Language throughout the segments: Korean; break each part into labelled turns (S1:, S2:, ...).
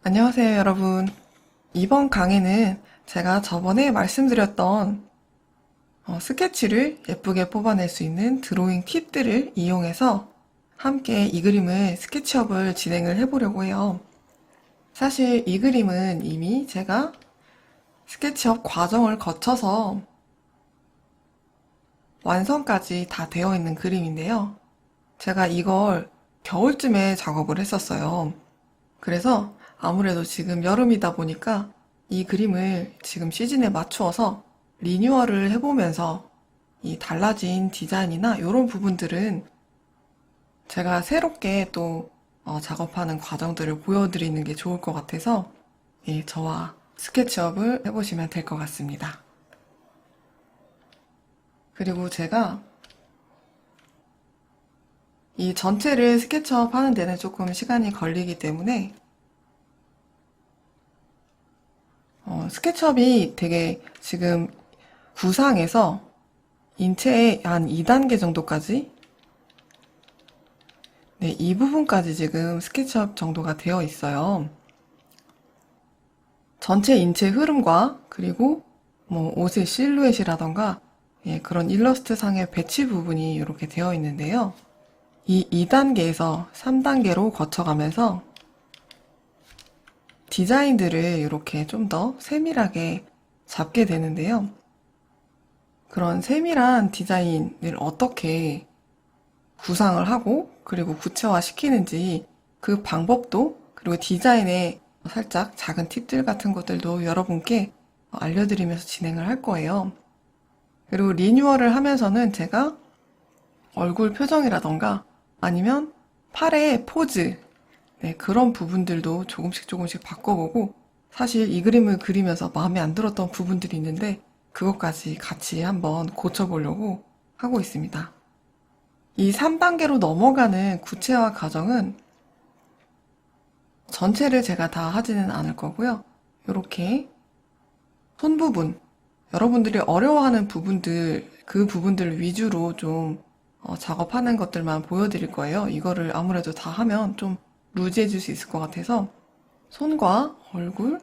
S1: 안녕하세요, 여러분. 이번 강의는 제가 저번에 말씀드렸던 스케치를 예쁘게 뽑아낼 수 있는 드로잉 팁들을 이용해서 함께 이 그림을 스케치업을 진행을 해보려고 해요. 사실 이 그림은 이미 제가 스케치업 과정을 거쳐서 완성까지 다 되어 있는 그림인데요. 제가 이걸 겨울쯤에 작업을 했었어요. 그래서 아무래도 지금 여름이다 보니까 이 그림을 지금 시즌에 맞추어서 리뉴얼을 해보면서 이 달라진 디자인이나 이런 부분들은 제가 새롭게 또 작업하는 과정들을 보여드리는 게 좋을 것 같아서 저와 스케치업을 해보시면 될 것 같습니다. 그리고 제가 이 전체를 스케치업 하는 데는 조금 시간이 걸리기 때문에 스케치업이 되게 지금 구상에서 인체의 한 2단계 정도까지, 네, 이 부분까지 지금 스케치업 정도가 되어 있어요. 전체 인체 흐름과 그리고 뭐 옷의 실루엣이라던가 그런 일러스트 상의 배치 부분이 이렇게 되어 있는데요. 이 2단계에서 3단계로 거쳐가면서 디자인들을 이렇게 좀 더 세밀하게 잡게 되는데요. 그런 세밀한 디자인을 어떻게 구상을 하고 그리고 구체화 시키는지 그 방법도 그리고 디자인의 살짝 작은 팁들 같은 것들도 여러분께 알려드리면서 진행을 할 거예요. 그리고 리뉴얼을 하면서는 제가 얼굴 표정이라던가 아니면 팔의 포즈, 네, 그런 부분들도 조금씩 바꿔보고 사실 이 그림을 그리면서 마음에 안 들었던 부분들이 있는데 그것까지 같이 한번 고쳐보려고 하고 있습니다. 이 3단계로 넘어가는 구체화 과정은 전체를 제가 다 하지는 않을 거고요. 이렇게 손 부분, 여러분들이 어려워하는 부분들, 그 부분들 위주로 좀 작업하는 것들만 보여드릴 거예요. 이거를 아무래도 다 하면 좀 루즈해질 수 있을 것 같아서 손과 얼굴,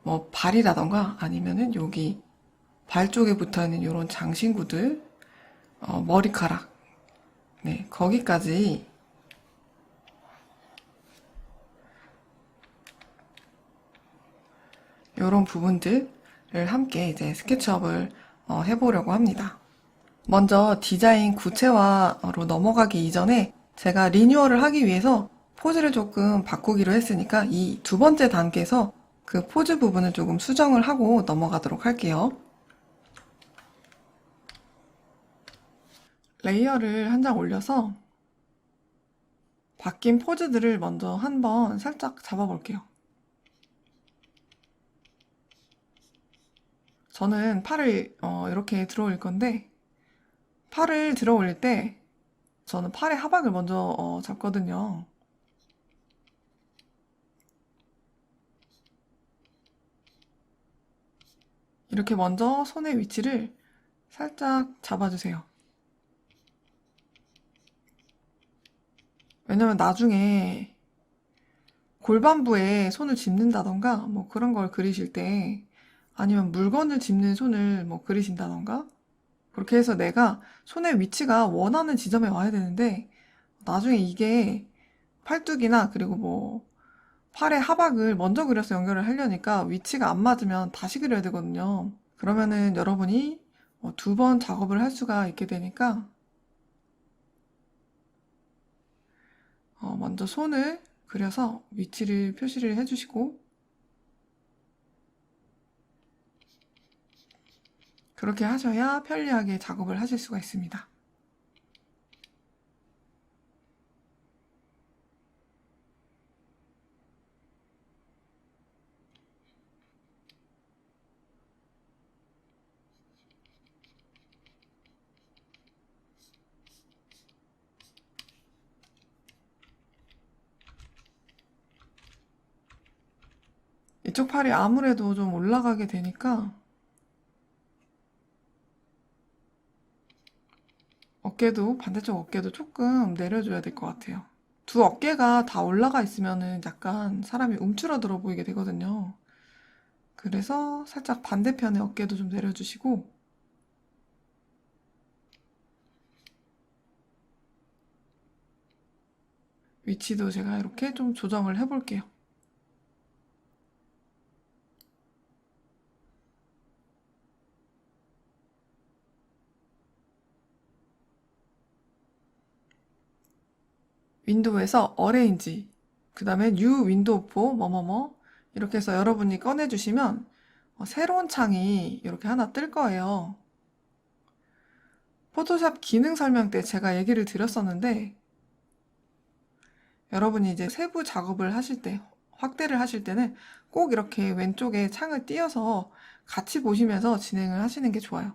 S1: 뭐 발이라던가 아니면은 여기 발 쪽에 붙어있는 이런 장신구들, 머리카락, 네, 거기까지 이런 부분들을 함께 이제 스케치업을 해보려고 합니다. 먼저 디자인 구체화로 넘어가기 이전에 제가 리뉴얼을 하기 위해서 포즈를 조금 바꾸기로 했으니까 이 두 번째 단계에서 그 포즈 부분을 조금 수정을 하고 넘어가도록 할게요. 레이어를 한 장 올려서 바뀐 포즈들을 먼저 한번 살짝 잡아볼게요. 저는 팔을 이렇게 들어 올릴 건데 팔을 들어 올릴 때 저는 팔의 하박을 먼저 잡거든요. 이렇게 먼저 손의 위치를 살짝 잡아주세요. 왜냐면 나중에 골반부에 손을 짚는다던가 뭐 그런 걸 그리실 때 아니면 물건을 짚는 손을 뭐 그리신다던가 그렇게 해서 내가 손의 위치가 원하는 지점에 와야 되는데 나중에 이게 팔뚝이나 그리고 뭐 팔의 하박을 먼저 그려서 연결을 하려니까 위치가 안 맞으면 다시 그려야 되거든요. 그러면은 여러분이 두 번 작업을 할 수가 있게 되니까 먼저 손을 그려서 위치를 표시를 해주시고 그렇게 하셔야 편리하게 작업을 하실 수가 있습니다. 이쪽 팔이 아무래도 좀 올라가게 되니까 어깨도 반대쪽 어깨도 조금 내려줘야 될 것 같아요. 두 어깨가 다 올라가 있으면은 약간 사람이 움츠러들어 보이게 되거든요. 그래서 살짝 반대편의 어깨도 좀 내려주시고, 위치도 제가 이렇게 좀 조정을 해볼게요. 윈도우에서 어레인지, 그 다음에 뉴 윈도우 포 뭐뭐뭐 이렇게 해서 여러분이 꺼내주시면 새로운 창이 이렇게 하나 뜰 거예요. 포토샵 기능 설명 때 제가 얘기를 드렸었는데 여러분이 이제 세부 작업을 하실 때, 확대를 하실 때는 꼭 이렇게 왼쪽에 창을 띄어서 같이 보시면서 진행을 하시는 게 좋아요.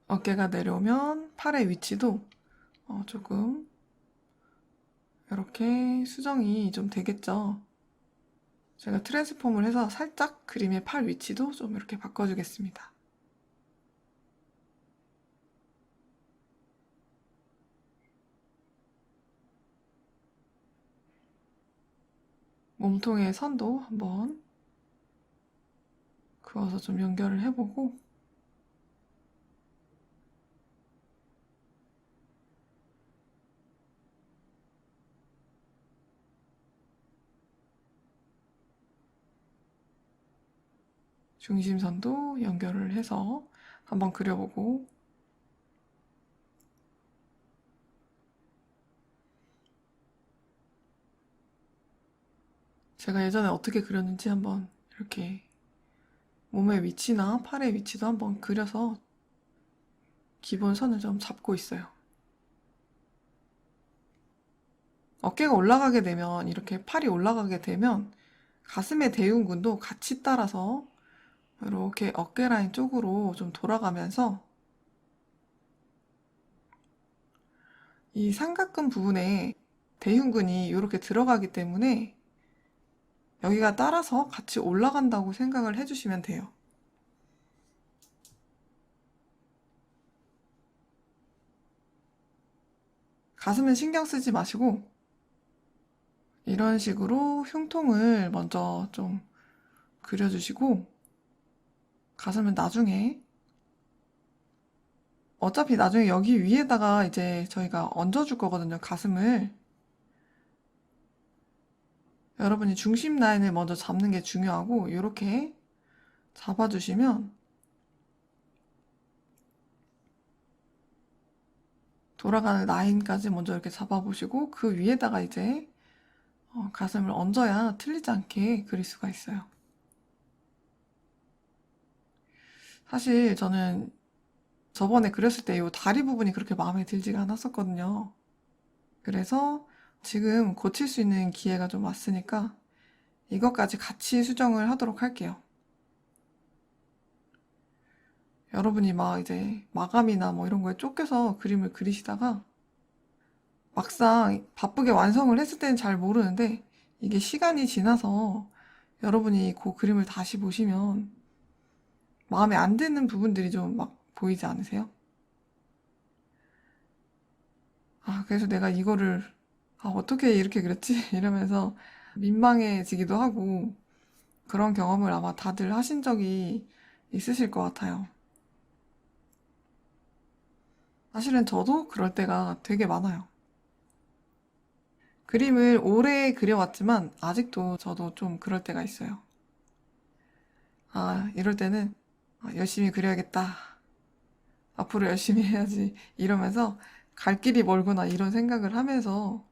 S1: 어깨가 내려오면 팔의 위치도 조금 이렇게 수정이 좀 되겠죠. 제가 트랜스폼을 해서 살짝 그림의 팔 위치도 좀 이렇게 바꿔주겠습니다. 몸통의 선도 한번 그어서 좀 연결을 해보고 중심선도 연결을 해서 한번 그려보고 제가 예전에 어떻게 그렸는지 한번 이렇게 몸의 위치나 팔의 위치도 한번 그려서 기본 선을 좀 잡고 있어요. 어깨가 올라가게 되면 이렇게 팔이 올라가게 되면 가슴의 대흉근도 같이 따라서 이렇게 어깨 라인 쪽으로 좀 돌아가면서 이 삼각근 부분에 대흉근이 이렇게 들어가기 때문에 여기가 따라서 같이 올라간다고 생각을 해주시면 돼요. 가슴은 신경 쓰지 마시고 이런 식으로 흉통을 먼저 좀 그려주시고 가슴은 나중에 어차피 나중에 여기 위에다가 이제 저희가 얹어줄 거거든요. 가슴을. 여러분이 중심 라인을 먼저 잡는 게 중요하고 이렇게 잡아주시면 돌아가는 라인까지 먼저 이렇게 잡아보시고 그 위에다가 이제 가슴을 얹어야 틀리지 않게 그릴 수가 있어요. 사실 저는 저번에 그렸을 때 이 다리 부분이 그렇게 마음에 들지가 않았었거든요. 그래서 지금 고칠 수 있는 기회가 좀 왔으니까 이것까지 같이 수정을 하도록 할게요. 여러분이 막 이제 마감이나 뭐 이런 거에 쫓겨서 그림을 그리시다가 막상 바쁘게 완성을 했을 때는 잘 모르는데 이게 시간이 지나서 여러분이 그 그림을 다시 보시면 마음에 안 드는 부분들이 좀 막 보이지 않으세요? 아, 그래서 내가 이거를 어떻게 이렇게 그렸지? 이러면서 민망해지기도 하고 그런 경험을 아마 다들 하신 적이 있으실 것 같아요. 사실은 저도 그럴 때가 되게 많아요. 그림을 오래 그려왔지만 아직도 저도 좀 그럴 때가 있어요. 아, 이럴 때는 열심히 그려야겠다. 앞으로 열심히 해야지. 이러면서 갈 길이 멀구나 이런 생각을 하면서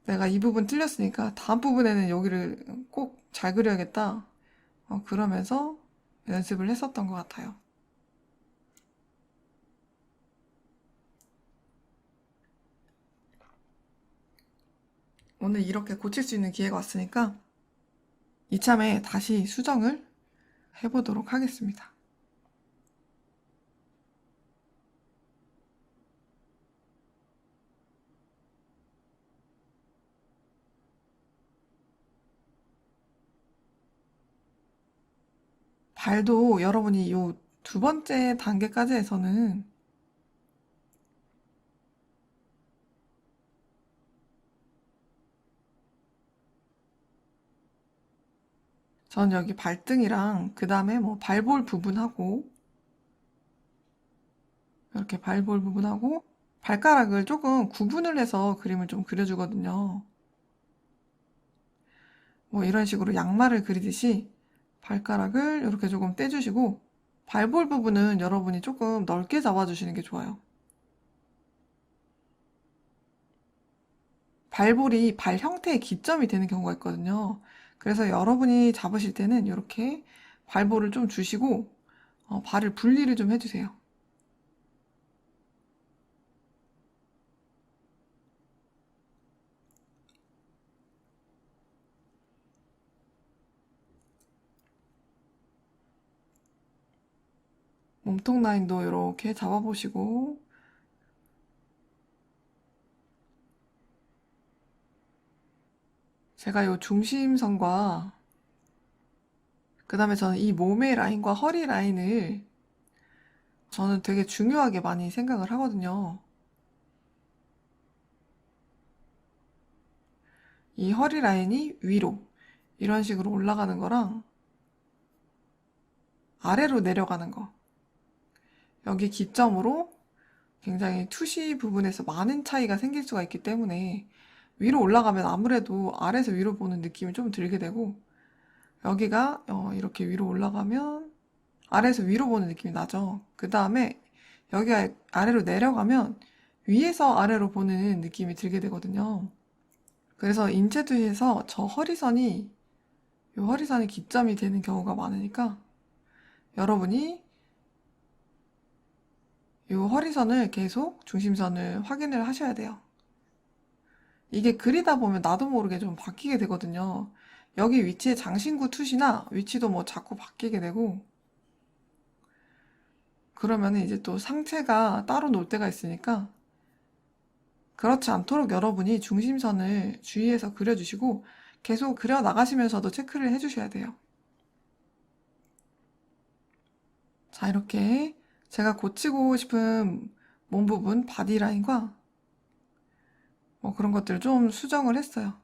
S1: 내가 이 부분 틀렸으니까 다음 부분에는 여기를 꼭 잘 그려야겠다. 그러면서 연습을 했었던 것 같아요. 오늘 이렇게 고칠 수 있는 기회가 왔으니까 이참에 다시 수정을 해보도록 하겠습니다. 발도 여러분이 요 두 번째 단계까지 해서는 전 여기 발등이랑 그 다음에 뭐 발볼 부분하고 이렇게 발볼 부분하고 발가락을 조금 구분을 해서 그림을 좀 그려주거든요. 뭐 이런 식으로 양말을 그리듯이 발가락을 이렇게 조금 떼주시고 발볼 부분은 여러분이 조금 넓게 잡아주시는 게 좋아요. 발볼이 발 형태의 기점이 되는 경우가 있거든요. 그래서 여러분이 잡으실 때는 이렇게 발볼을 좀 주시고 발을 분리를 좀 해주세요. 몸통 라인도 이렇게 잡아보시고 제가 이 중심선과 그 다음에 저는 이 몸의 라인과 허리 라인을 저는 되게 중요하게 많이 생각을 하거든요. 이 허리 라인이 위로 이런 식으로 올라가는 거랑 아래로 내려가는 거 여기 기점으로 굉장히 투시 부분에서 많은 차이가 생길 수가 있기 때문에 위로 올라가면 아무래도 아래에서 위로 보는 느낌이 좀 들게 되고 여기가 이렇게 위로 올라가면 아래에서 위로 보는 느낌이 나죠. 그 다음에 여기가 아래로 내려가면 위에서 아래로 보는 느낌이 들게 되거든요. 그래서 인체투시에서 저 허리선이 이 허리선이 기점이 되는 경우가 많으니까 여러분이 이 허리선을 계속 중심선을 확인을 하셔야 돼요. 이게 그리다 보면 나도 모르게 좀 바뀌게 되거든요. 여기 위치에 장신구 투시나 위치도 뭐 자꾸 바뀌게 되고 그러면 이제 또 상체가 따로 놀 때가 있으니까 그렇지 않도록 여러분이 중심선을 주의해서 그려주시고 계속 그려 나가시면서도 체크를 해주셔야 돼요. 자, 이렇게 제가 고치고 싶은 몸 부분 바디라인과 뭐 그런 것들을 좀 수정을 했어요.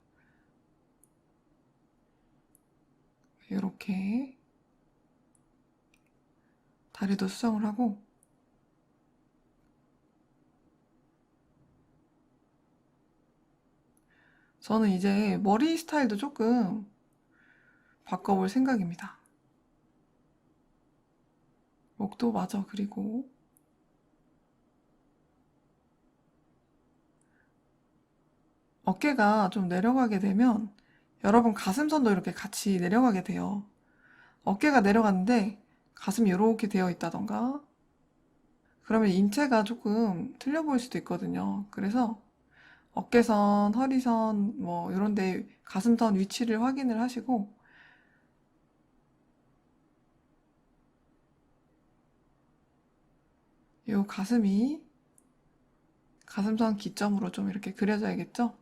S1: 이렇게 다리도 수정을 하고 저는 이제 머리 스타일도 조금 바꿔볼 생각입니다. 목도 마저 그리고 어깨가 좀 내려가게 되면 여러분 가슴선도 이렇게 같이 내려가게 돼요. 어깨가 내려가는데 가슴이 이렇게 되어 있다던가 그러면 인체가 조금 틀려 보일 수도 있거든요. 그래서 어깨선, 허리선 뭐 이런 데 가슴선 위치를 확인을 하시고 이 가슴이 가슴선 기점으로 좀 이렇게 그려져야겠죠?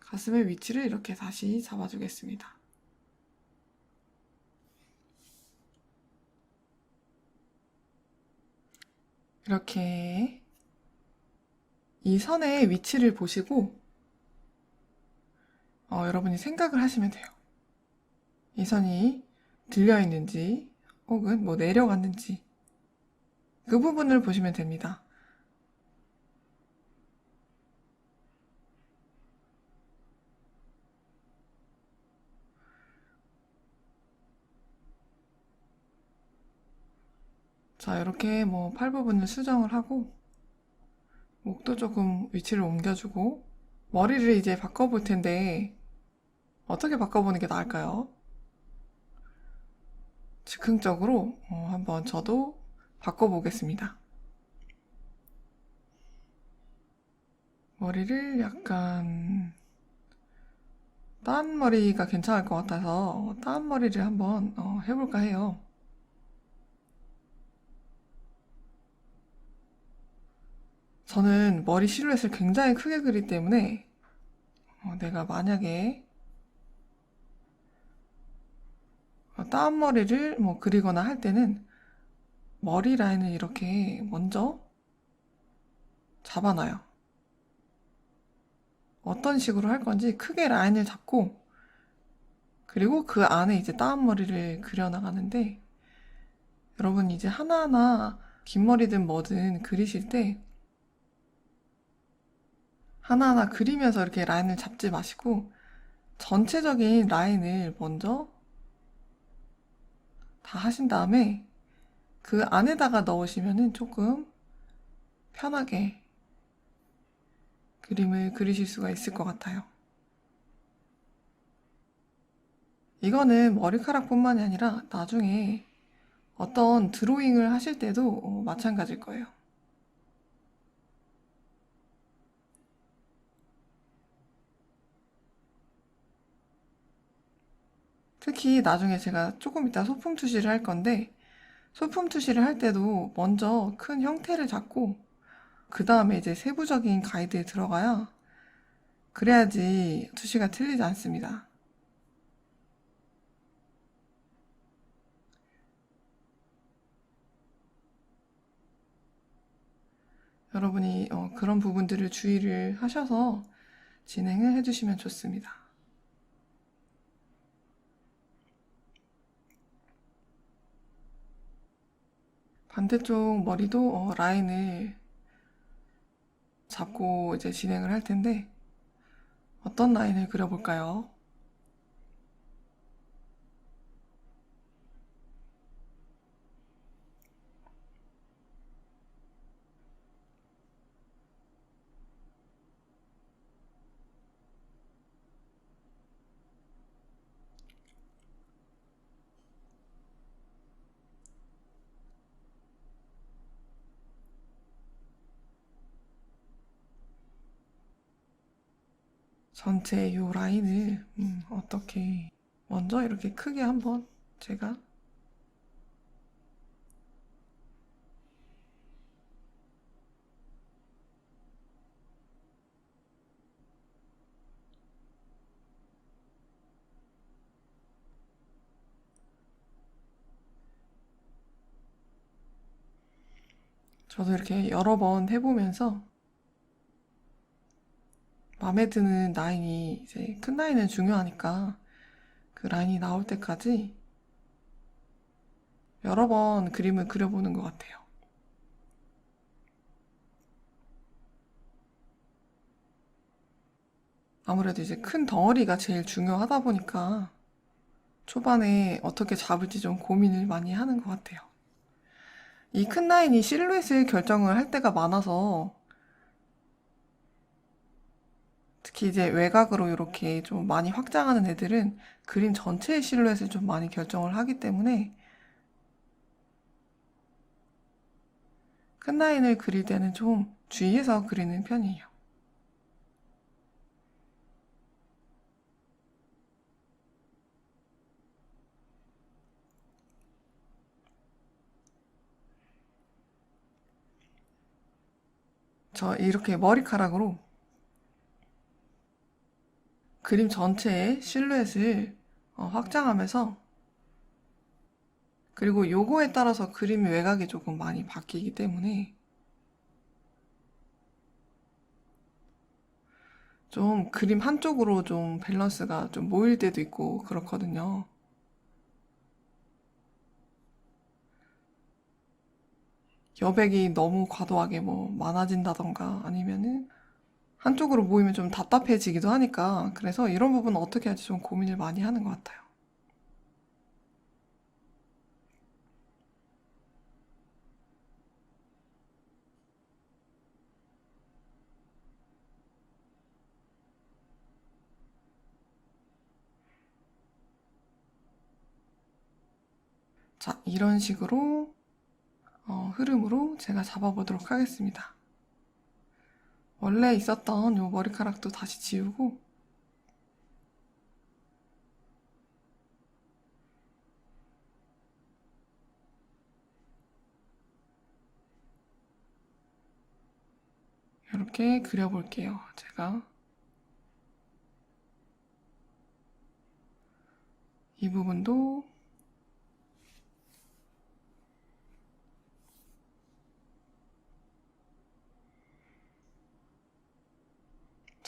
S1: 가슴의 위치를 이렇게 다시 잡아주겠습니다. 이렇게 이 선의 위치를 보시고 여러분이 생각을 하시면 돼요. 이 선이 들려 있는지 혹은 뭐 내려갔는지 그 부분을 보시면 됩니다. 자, 이렇게 뭐 팔 부분을 수정을 하고 목도 조금 위치를 옮겨주고 머리를 이제 바꿔볼 텐데 어떻게 바꿔보는 게 나을까요? 즉흥적으로 한번 저도 바꿔보겠습니다. 머리를 약간 딴 머리가 괜찮을 것 같아서 딴 머리를 한번 해볼까 해요. 저는 머리 실루엣을 굉장히 크게 그리기 때문에 내가 만약에 딴 머리를 뭐 그리거나 할 때는 머리 라인을 이렇게 먼저 잡아놔요. 어떤 식으로 할 건지 크게 라인을 잡고 그리고 그 안에 이제 따은 머리를 그려나가는데 여러분 이제 하나하나 긴 머리든 뭐든 그리실 때 하나하나 그리면서 이렇게 라인을 잡지 마시고 전체적인 라인을 먼저 다 하신 다음에 그 안에다가 넣으시면은 조금 편하게 그림을 그리실 수가 있을 것 같아요. 이거는 머리카락뿐만이 아니라 나중에 어떤 드로잉을 하실 때도 마찬가지일 거예요. 특히 나중에 제가 조금 이따 소품 투시를 할 건데 소품 투시를 할 때도 먼저 큰 형태를 잡고 그 다음에 이제 세부적인 가이드에 들어가야 그래야지 투시가 틀리지 않습니다. 여러분이 그런 부분들을 주의를 하셔서 진행을 해주시면 좋습니다. 반대쪽 머리도 라인을 잡고 이제 진행을 할 텐데 어떤 라인을 그려볼까요? 전체 이 라인을 어떻게 먼저 이렇게 크게 한번 제가 저도 이렇게 여러 번 해보면서 마음에 드는 라인이 이제 큰 라인은 중요하니까 그 라인이 나올 때까지 여러 번 그림을 그려보는 것 같아요. 아무래도 이제 큰 덩어리가 제일 중요하다 보니까 초반에 어떻게 잡을지 좀 고민을 많이 하는 것 같아요. 이 큰 라인이 실루엣을 결정을 할 때가 많아서 특히 이제 외곽으로 이렇게 좀 많이 확장하는 애들은 그림 전체의 실루엣을 좀 많이 결정을 하기 때문에 큰 라인을 그릴 때는 좀 주의해서 그리는 편이에요. 저 이렇게 머리카락으로 그림 전체의 실루엣을 확장하면서 그리고 요거에 따라서 그림 외곽이 조금 많이 바뀌기 때문에 좀 그림 한쪽으로 좀 밸런스가 좀 모일 때도 있고 그렇거든요. 여백이 너무 과도하게 뭐 많아진다던가 아니면은 한쪽으로 모이면 좀 답답해지기도 하니까 그래서 이런 부분은 어떻게 할지 좀 고민을 많이 하는 것 같아요. 자, 이런 식으로 흐름으로 제가 잡아보도록 하겠습니다. 원래 있었던 요 머리카락도 다시 지우고 이렇게 그려볼게요. 제가 이 부분도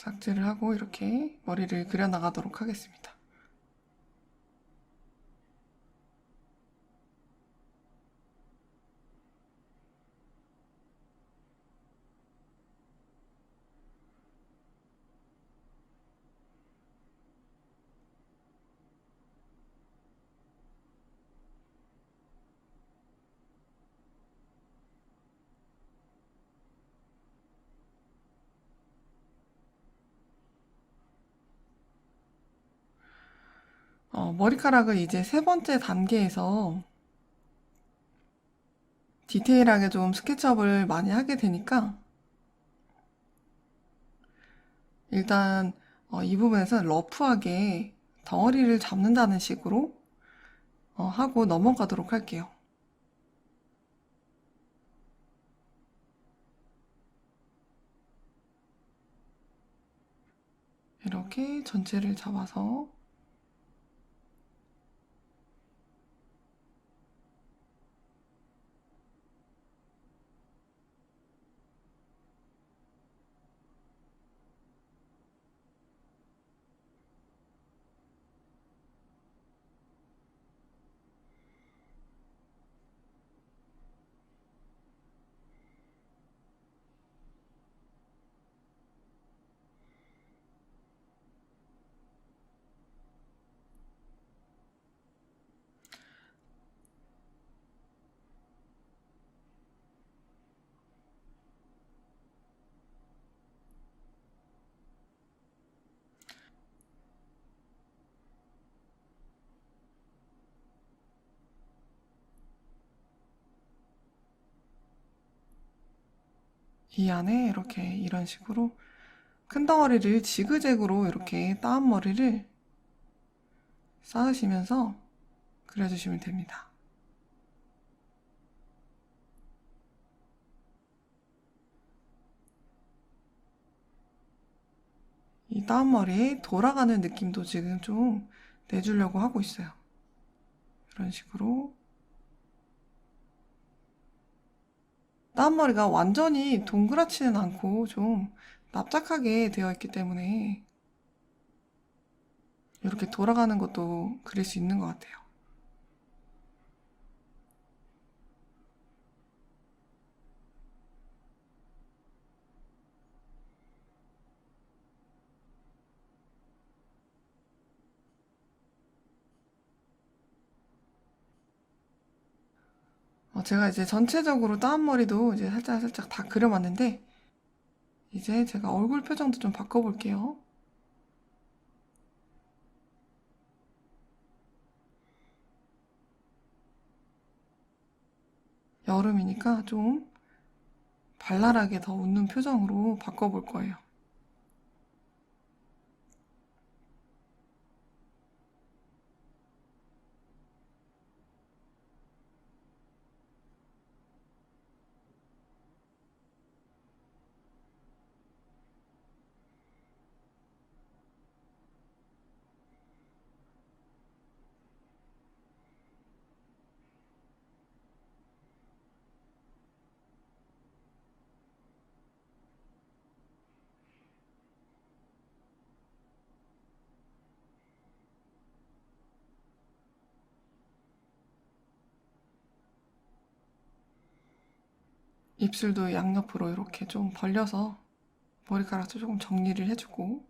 S1: 삭제를 하고 이렇게 머리를 그려나가도록 하겠습니다. 머리카락을 이제 세 번째 단계에서 디테일하게 좀 스케치업을 많이 하게 되니까 일단 이 부분에서 러프하게 덩어리를 잡는다는 식으로 하고 넘어가도록 할게요. 이렇게 전체를 잡아서 이 안에 이렇게 이런 식으로 큰 덩어리를 지그재그로 이렇게 따은 머리를 쌓으시면서 그려주시면 됩니다. 이 따은 머리에 돌아가는 느낌도 지금 좀 내주려고 하고 있어요. 이런 식으로 따은 머리가 완전히 동그랗지는 않고 좀 납작하게 되어 있기 때문에 이렇게 돌아가는 것도 그릴 수 있는 것 같아요. 제가 이제 전체적으로 따은 머리도 이제 살짝 다 그려봤는데 이제 제가 얼굴 표정도 좀 바꿔볼게요. 여름이니까 좀 발랄하게 더 웃는 표정으로 바꿔볼 거예요. 입술도 양옆으로 이렇게 좀 벌려서 머리카락도 조금 정리를 해주고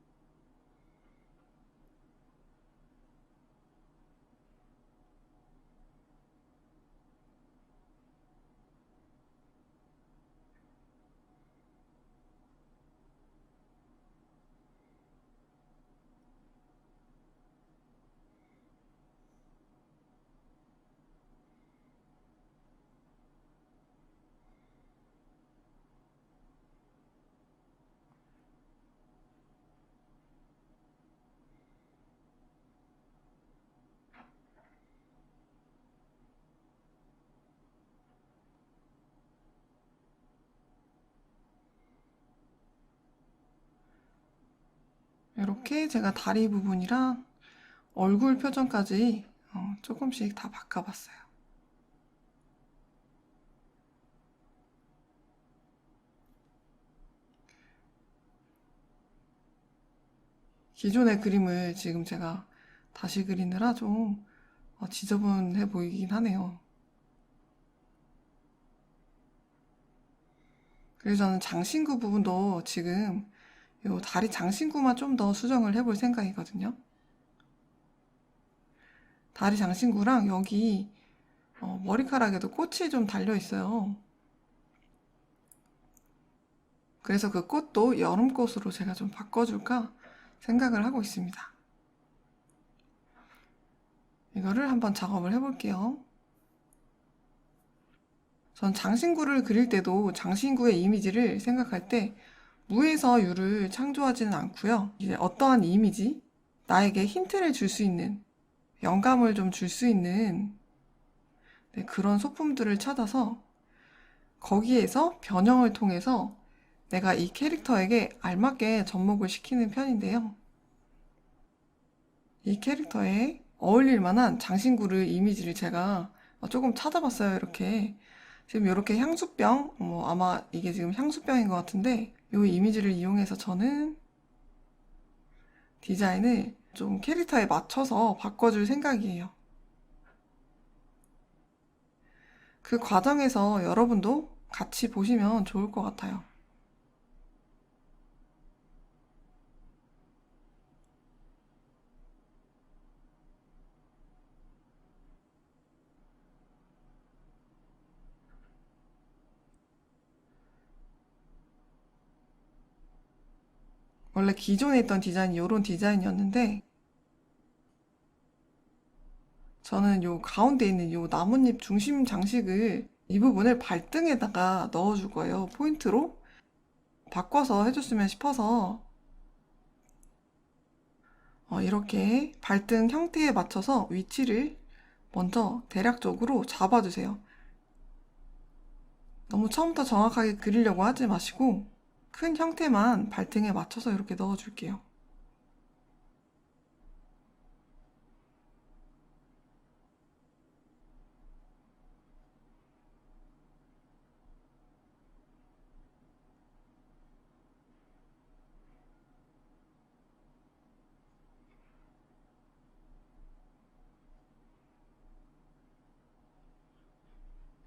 S1: 이렇게 제가 다리 부분이랑 얼굴 표정까지 조금씩 다 바꿔봤어요. 기존의 그림을 지금 제가 다시 그리느라 좀 지저분해 보이긴 하네요. 그래서 저는 장신구 부분도 지금 요 다리 장신구만 좀 더 수정을 해볼 생각이거든요. 다리 장신구랑 여기 머리카락에도 꽃이 좀 달려 있어요. 그래서 그 꽃도 여름꽃으로 제가 좀 바꿔줄까 생각을 하고 있습니다. 이거를 한번 작업을 해볼게요. 전 장신구를 그릴 때도 장신구의 이미지를 생각할 때 무에서 유를 창조하지는 않고요. 이제 어떠한 이미지, 나에게 힌트를 줄 수 있는, 영감을 좀 줄 수 있는 그런 소품들을 찾아서 거기에서 변형을 통해서 내가 이 캐릭터에게 알맞게 접목을 시키는 편인데요. 이 캐릭터에 어울릴 만한 장신구를 이미지를 제가 조금 찾아봤어요. 이렇게 지금 이렇게 향수병, 아마 이게 지금 향수병인 것 같은데 이 이미지를 이용해서 저는 디자인을 좀 캐릭터에 맞춰서 바꿔줄 생각이에요. 그 과정에서 여러분도 같이 보시면 좋을 것 같아요. 원래 기존에 있던 디자인이 이런 디자인이었는데 저는 요 가운데 있는 요 나뭇잎 중심 장식을 이 부분을 발등에다가 넣어줄 거예요. 포인트로 바꿔서 해줬으면 싶어서 이렇게 발등 형태에 맞춰서 위치를 먼저 대략적으로 잡아주세요. 너무 처음부터 정확하게 그리려고 하지 마시고 큰 형태만 발등에 맞춰서 이렇게 넣어줄게요.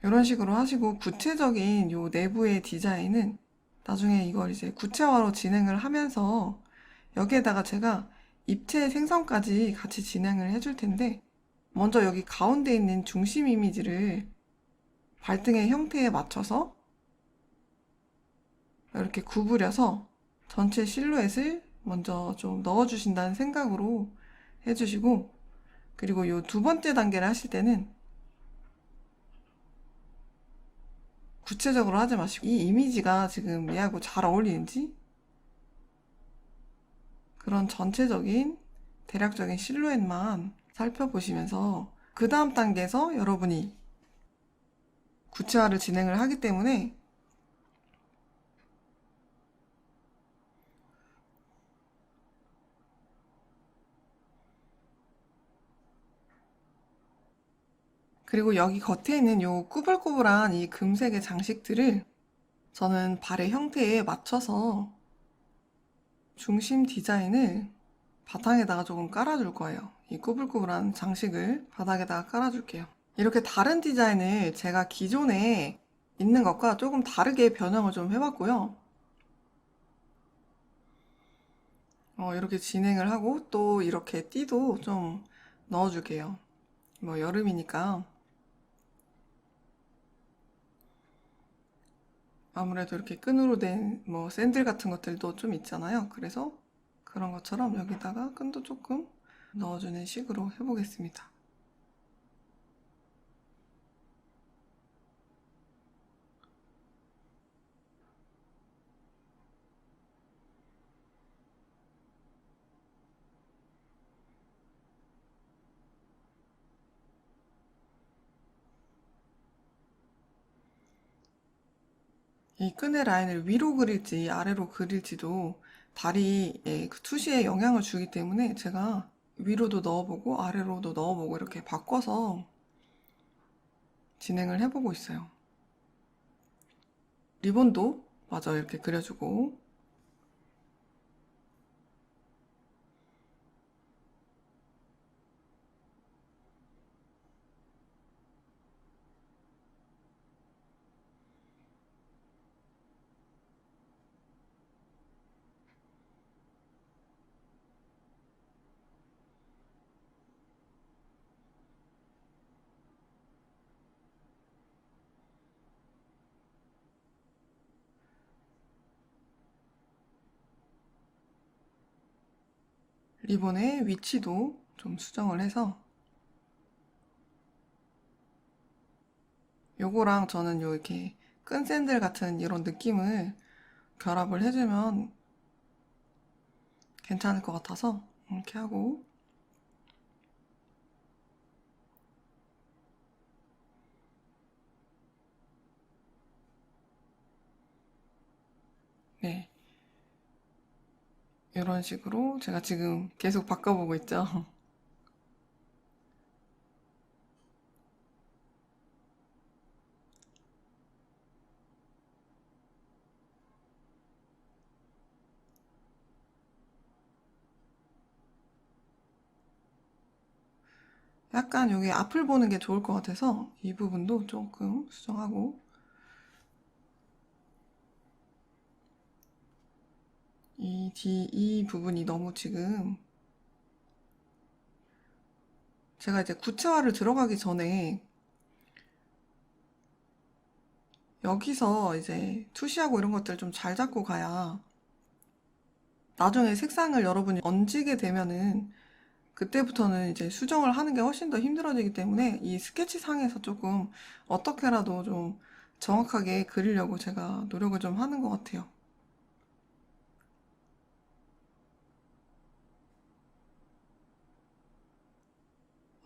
S1: 이런 식으로 하시고 구체적인 요 내부의 디자인은 나중에 이걸 이제 구체화로 진행을 하면서 여기에다가 제가 입체 생성까지 같이 진행을 해줄 텐데 먼저 여기 가운데 있는 중심 이미지를 발등의 형태에 맞춰서 이렇게 구부려서 전체 실루엣을 먼저 좀 넣어주신다는 생각으로 해주시고 그리고 이 두 번째 단계를 하실 때는 구체적으로 하지 마시고 이 이미지가 지금 얘하고 잘 어울리는지 그런 전체적인 대략적인 실루엣만 살펴보시면서 그 다음 단계에서 여러분이 구체화를 진행을 하기 때문에 그리고 여기 겉에 있는 요 꾸불꾸불한 이 금색의 장식들을 저는 발의 형태에 맞춰서 중심 디자인을 바탕에다가 조금 깔아줄 거예요. 이 꾸불꾸불한 장식을 바닥에다가 깔아줄게요. 이렇게 다른 디자인을 제가 기존에 있는 것과 조금 다르게 변형을 좀 해봤고요. 이렇게 진행을 하고 또 이렇게 띠도 좀 넣어줄게요. 뭐 여름이니까 아무래도 이렇게 끈으로 된 뭐 샌들 같은 것들도 좀 있잖아요. 그래서 그런 것처럼 여기다가 끈도 조금 넣어주는 식으로 해보겠습니다. 이 끈의 라인을 위로 그릴지 아래로 그릴지도 다리의 그 투시에 영향을 주기 때문에 제가 위로도 넣어보고 아래로도 넣어보고 이렇게 바꿔서 진행을 해보고 있어요. 리본도 마저 이렇게 그려주고, 리본의 위치도 좀 수정을 해서, 요거랑 저는 요 이렇게 끈 샌들 같은 이런 느낌을 결합을 해주면 괜찮을 것 같아서 이렇게 하고, 네, 이런 식으로 제가 지금 계속 바꿔보고 있죠. 약간 여기 앞을 보는 게 좋을 것 같아서 이 부분도 조금 수정하고, 이 부분이 너무 지금 제가 이제 구체화를 들어가기 전에 여기서 이제 투시하고 이런 것들 좀 잘 잡고 가야 나중에 색상을 여러분이 얹게 되면은 그때부터는 이제 수정을 하는 게 훨씬 더 힘들어지기 때문에 이 스케치 상에서 조금 어떻게라도 좀 정확하게 그리려고 제가 노력을 좀 하는 것 같아요.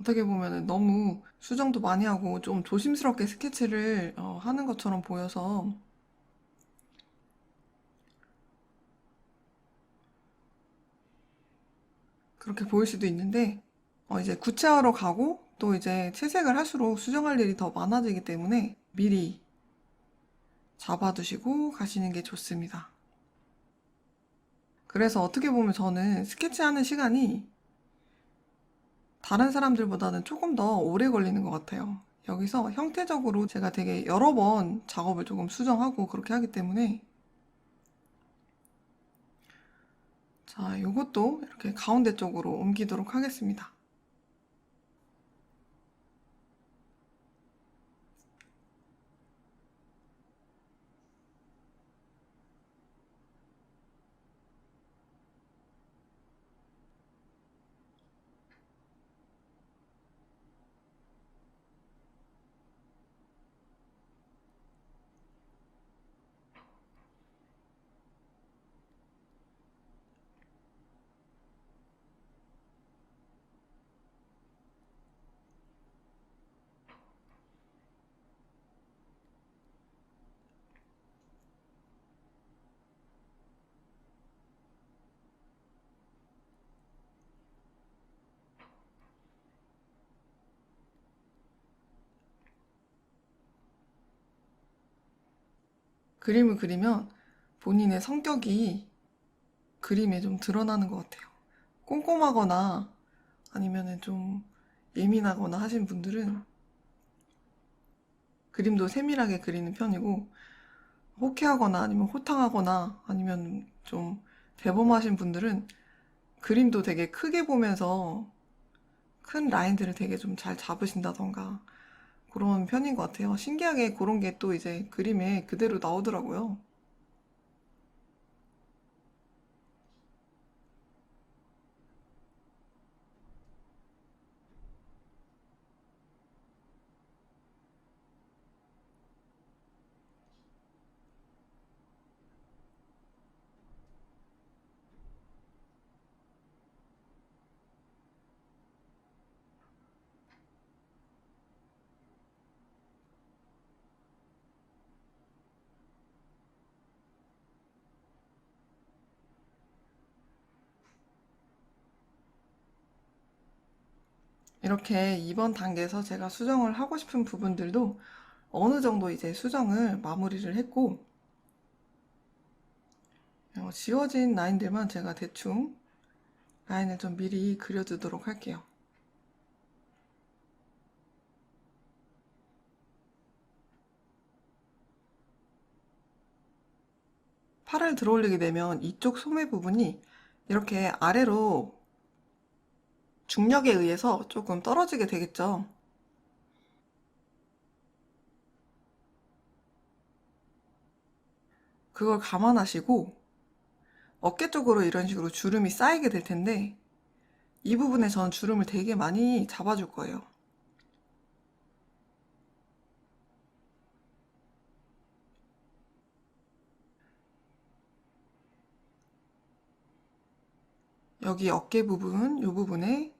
S1: 어떻게 보면은 너무 수정도 많이 하고 좀 조심스럽게 스케치를 하는 것처럼 보여서 그렇게 보일 수도 있는데 이제 구체화로 가고 또 이제 채색을 할수록 수정할 일이 더 많아지기 때문에 미리 잡아두시고 가시는 게 좋습니다. 그래서 어떻게 보면 저는 스케치하는 시간이 다른 사람들보다는 조금 더 오래 걸리는 것 같아요. 여기서 형태적으로 제가 되게 여러 번 작업을 조금 수정하고 그렇게 하기 때문에 자, 요것도 이렇게 가운데 쪽으로 옮기도록 하겠습니다. 그림을 그리면 본인의 성격이 그림에 좀 드러나는 것 같아요. 꼼꼼하거나 아니면은 좀 예민하거나 하신 분들은 그림도 세밀하게 그리는 편이고 호쾌하거나 아니면 호탕하거나 아니면 좀 대범하신 분들은 그림도 되게 크게 보면서 큰 라인들을 되게 좀 잘 잡으신다던가 그런 편인 것 같아요. 신기하게 그런 게 또 이제 그림에 그대로 나오더라고요. 이렇게 이번 단계에서 제가 수정을 하고 싶은 부분들도 어느 정도 이제 수정을 마무리를 했고, 지워진 라인들만 제가 대충 라인을 좀 미리 그려두도록 할게요. 팔을 들어 올리게 되면 이쪽 소매 부분이 이렇게 아래로 중력에 의해서 조금 떨어지게 되겠죠. 그걸 감안하시고 어깨 쪽으로 이런 식으로 주름이 쌓이게 될 텐데, 이 부분에 저는 주름을 되게 많이 잡아줄 거예요. 여기 어깨 부분, 이 부분에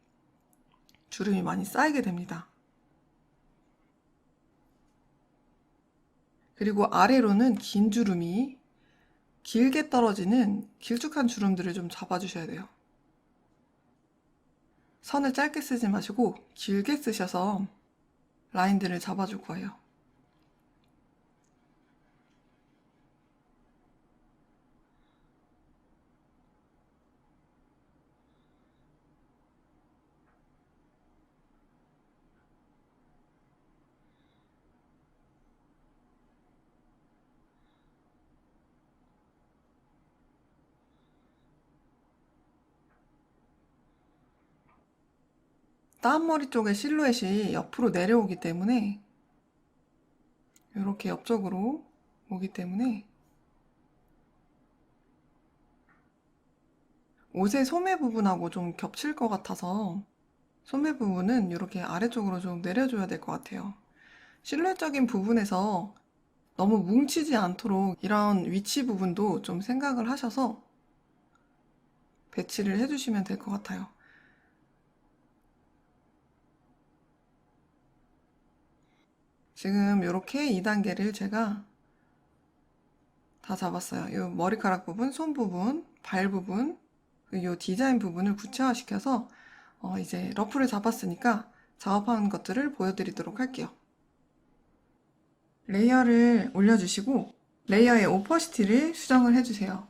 S1: 주름이 많이 쌓이게 됩니다. 그리고 아래로는 긴 주름이 길게 떨어지는 길쭉한 주름들을 좀 잡아주셔야 돼요. 선을 짧게 쓰지 마시고 길게 쓰셔서 라인들을 잡아줄 거예요. 다음머리 쪽의 실루엣이 옆으로 내려오기 때문에, 이렇게 옆쪽으로 오기 때문에 옷의 소매 부분하고 좀 겹칠 것 같아서 소매 부분은 이렇게 아래쪽으로 좀 내려줘야 될 것 같아요. 실루엣적인 부분에서 너무 뭉치지 않도록 이런 위치 부분도 좀 생각을 하셔서 배치를 해주시면 될 것 같아요. 지금 이렇게 2단계를 제가 다 잡았어요. 이 머리카락 부분, 손 부분, 발 부분, 이 디자인 부분을 구체화시켜서 이제 러프를 잡았으니까 작업하는 것들을 보여드리도록 할게요. 레이어를 올려주시고 레이어의 오퍼시티를 수정을 해주세요.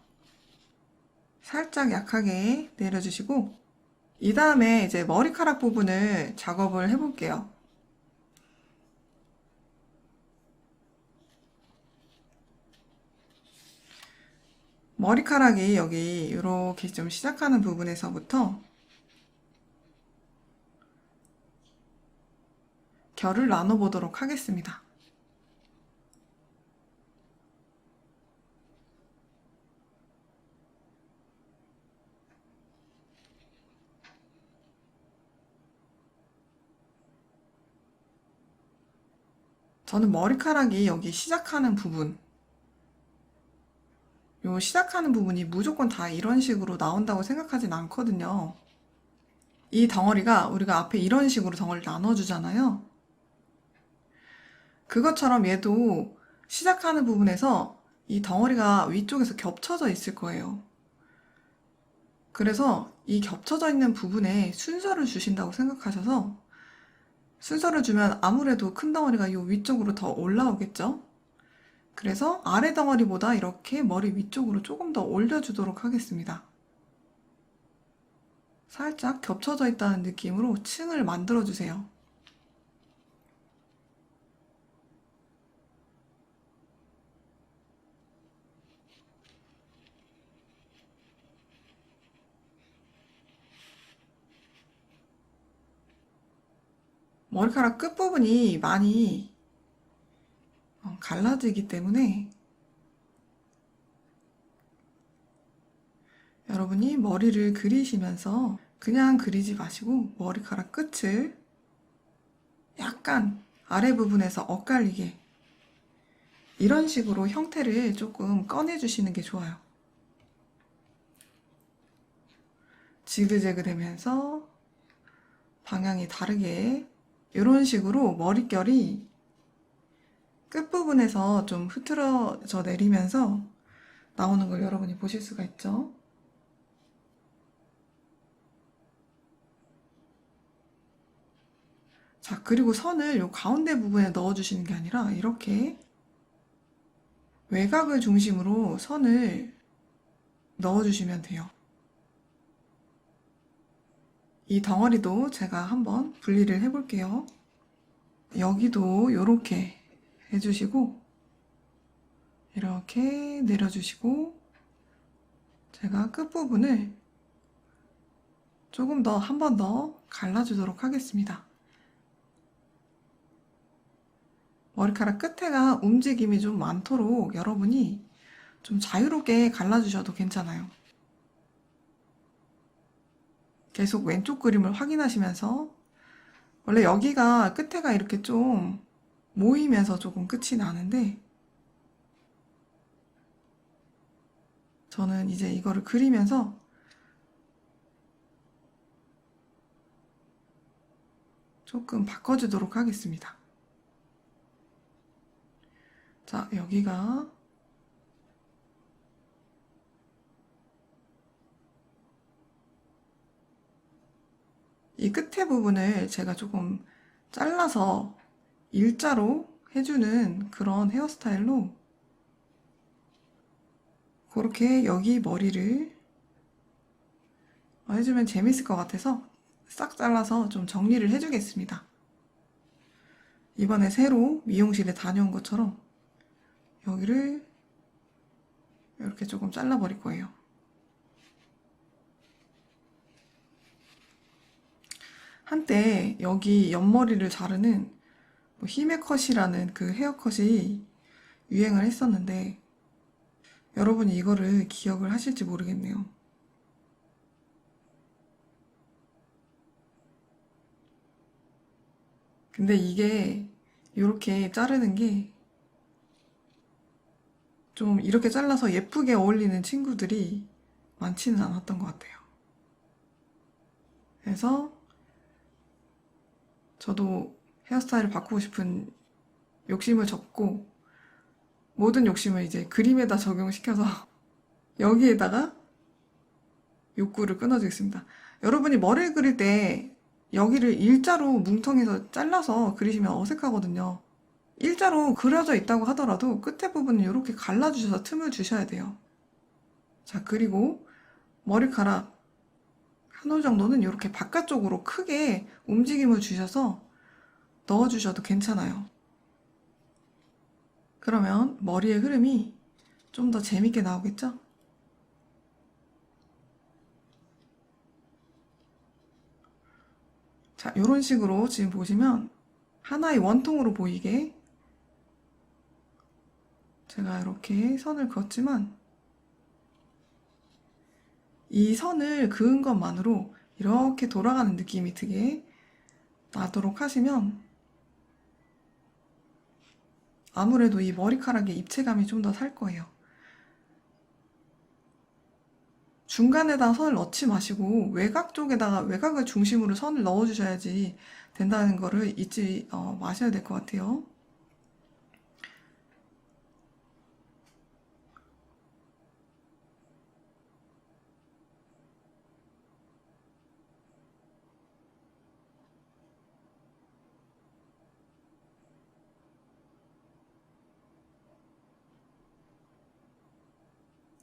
S1: 살짝 약하게 내려주시고, 이 다음에 이제 머리카락 부분을 작업을 해볼게요. 머리카락이 여기 이렇게 좀 시작하는 부분에서부터 결을 나눠보도록 하겠습니다. 저는 머리카락이 여기 시작하는 부분, 요 시작하는 부분이 무조건 다 이런 식으로 나온다고 생각하진 않거든요. 이 덩어리가 우리가 앞에 이런 식으로 덩어리를 나눠주잖아요. 그것처럼 얘도 시작하는 부분에서 이 덩어리가 위쪽에서 겹쳐져 있을 거예요. 그래서 이 겹쳐져 있는 부분에 순서를 주신다고 생각하셔서, 순서를 주면 아무래도 큰 덩어리가 이 위쪽으로 더 올라오겠죠? 그래서 아래 덩어리보다 이렇게 머리 위쪽으로 조금 더 올려주도록 하겠습니다. 살짝 겹쳐져 있다는 느낌으로 층을 만들어주세요. 머리카락 끝부분이 많이 갈라지기 때문에 여러분이 머리를 그리시면서 그냥 그리지 마시고 머리카락 끝을 약간 아래 부분에서 엇갈리게 이런 식으로 형태를 조금 꺼내주시는 게 좋아요. 지그재그 되면서 방향이 다르게 이런 식으로 머릿결이 끝부분에서 좀 흐트러져 내리면서 나오는 걸 여러분이 보실 수가 있죠. 자, 그리고 선을 요 가운데 부분에 넣어주시는 게 아니라 이렇게 외곽을 중심으로 선을 넣어주시면 돼요. 이 덩어리도 제가 한번 분리를 해볼게요. 여기도 이렇게 해주시고 이렇게 내려주시고 제가 끝부분을 조금 더 한 번 더 갈라주도록 하겠습니다. 머리카락 끝에가 움직임이 좀 많도록 여러분이 좀 자유롭게 갈라주셔도 괜찮아요. 계속 왼쪽 그림을 확인하시면서 원래 여기가 끝에가 이렇게 좀 모이면서 조금 끝이 나는데 저는 이제 이거를 그리면서 조금 바꿔주도록 하겠습니다. 자, 여기가 이 끝에 부분을 제가 조금 잘라서 일자로 해주는 그런 헤어스타일로 그렇게 여기 머리를 해주면 재밌을 것 같아서 싹 잘라서 좀 정리를 해주겠습니다. 이번에 새로 미용실에 다녀온 것처럼 여기를 이렇게 조금 잘라버릴 거예요. 한때 여기 옆머리를 자르는 뭐 히메컷이라는 그 헤어컷이 유행을 했었는데 여러분이 이거를 기억을 하실지 모르겠네요. 근데 이게 이렇게 자르는 게 좀 이렇게 잘라서 예쁘게 어울리는 친구들이 많지는 않았던 것 같아요. 그래서 저도 헤어스타일을 바꾸고 싶은 욕심을 접고 모든 욕심을 이제 그림에다 적용시켜서 여기에다가 욕구를 끊어주겠습니다. 여러분이 머리를 그릴 때 여기를 일자로 뭉텅해서 잘라서 그리시면 어색하거든요. 일자로 그려져 있다고 하더라도 끝에 부분을 이렇게 갈라주셔서 틈을 주셔야 돼요. 자, 그리고 머리카락 한 올 정도는 이렇게 바깥쪽으로 크게 움직임을 주셔서 넣어주셔도 괜찮아요. 그러면 머리의 흐름이 좀 더 재밌게 나오겠죠? 자, 이런 식으로 지금 보시면 하나의 원통으로 보이게 제가 이렇게 선을 그었지만 이 선을 그은 것만으로 이렇게 돌아가는 느낌이 되게 나도록 하시면 아무래도 이 머리카락의 입체감이 좀 더 살 거예요. 중간에다가 선을 넣지 마시고 외곽 쪽에다가 외곽을 중심으로 선을 넣어주셔야지 된다는 거를 잊지 마셔야 될 것 같아요.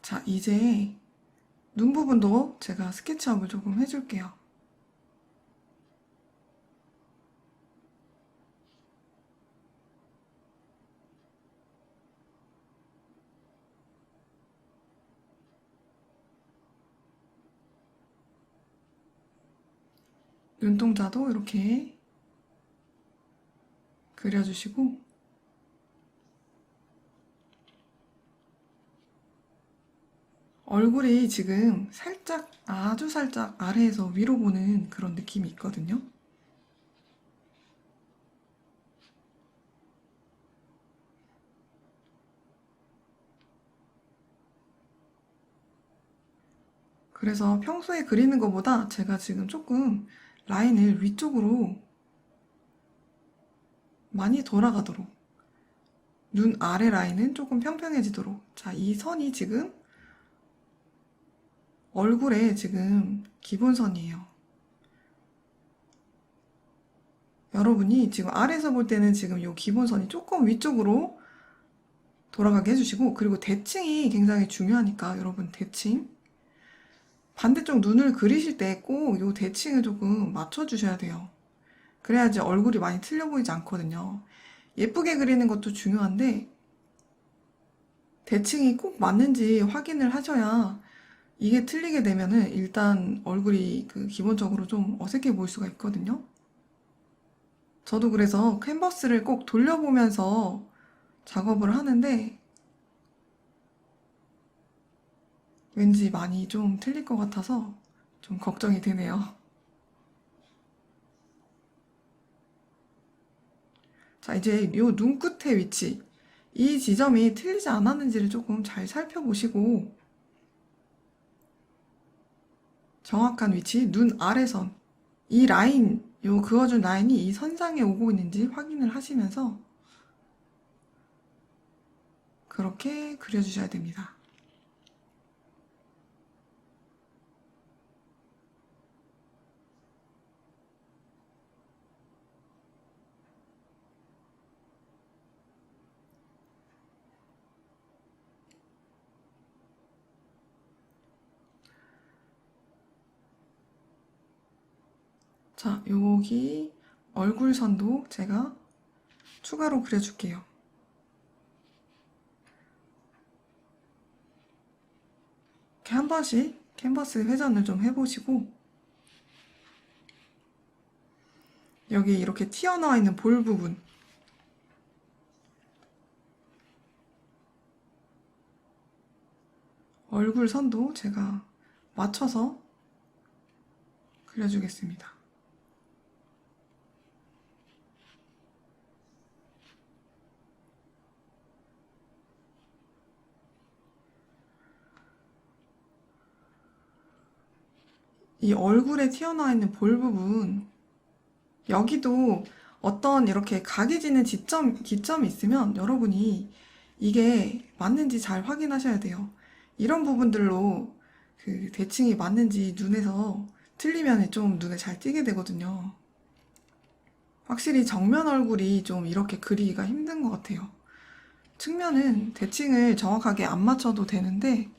S1: 자, 이제 눈 부분도 제가 스케치업을 조금 해줄게요. 눈동자도 이렇게 그려주시고 얼굴이 지금 살짝 아주 살짝 아래에서 위로 보는 그런 느낌이 있거든요. 그래서 평소에 그리는 것보다 제가 지금 조금 라인을 위쪽으로 많이 돌아가도록 눈 아래 라인은 조금 평평해지도록 자, 이 선이 지금 얼굴에 지금 기본선이에요. 여러분이 지금 아래에서 볼 때는 지금 이 기본선이 조금 위쪽으로 돌아가게 해주시고, 그리고 대칭이 굉장히 중요하니까 여러분 대칭. 반대쪽 눈을 그리실 때 꼭 이 대칭을 조금 맞춰주셔야 돼요. 그래야지 얼굴이 많이 틀려 보이지 않거든요. 예쁘게 그리는 것도 중요한데 대칭이 꼭 맞는지 확인을 하셔야, 이게 틀리게 되면은 일단 얼굴이 기본적으로 좀 어색해 보일 수가 있거든요. 저도 그래서 캔버스를 꼭 돌려보면서 작업을 하는데 왠지 많이 좀 틀릴 것 같아서 좀 걱정이 되네요. 자, 이제 요 눈끝의 위치, 이 지점이 틀리지 않았는지를 조금 잘 살펴보시고 정확한 위치, 눈 아래선, 이 라인, 요 그어준 라인이 이 선상에 오고 있는지 확인을 하시면서 그렇게 그려주셔야 됩니다. 자, 여기 얼굴선도 제가 추가로 그려줄게요. 이렇게 한 번씩 캔버스 회전을 좀 해보시고, 여기 이렇게 튀어나와 있는 볼 부분, 얼굴 선도 제가 맞춰서 그려주겠습니다. 이 얼굴에 튀어나와 있는 볼 부분, 여기도 어떤 이렇게 각이 지는 기점이 있으면 여러분이 이게 맞는지 잘 확인하셔야 돼요. 이런 부분들로 대칭이 맞는지 눈에서 틀리면 좀 눈에 잘 띄게 되거든요. 확실히 정면 얼굴이 좀 이렇게 그리기가 힘든 것 같아요. 측면은 대칭을 정확하게 안 맞춰도 되는데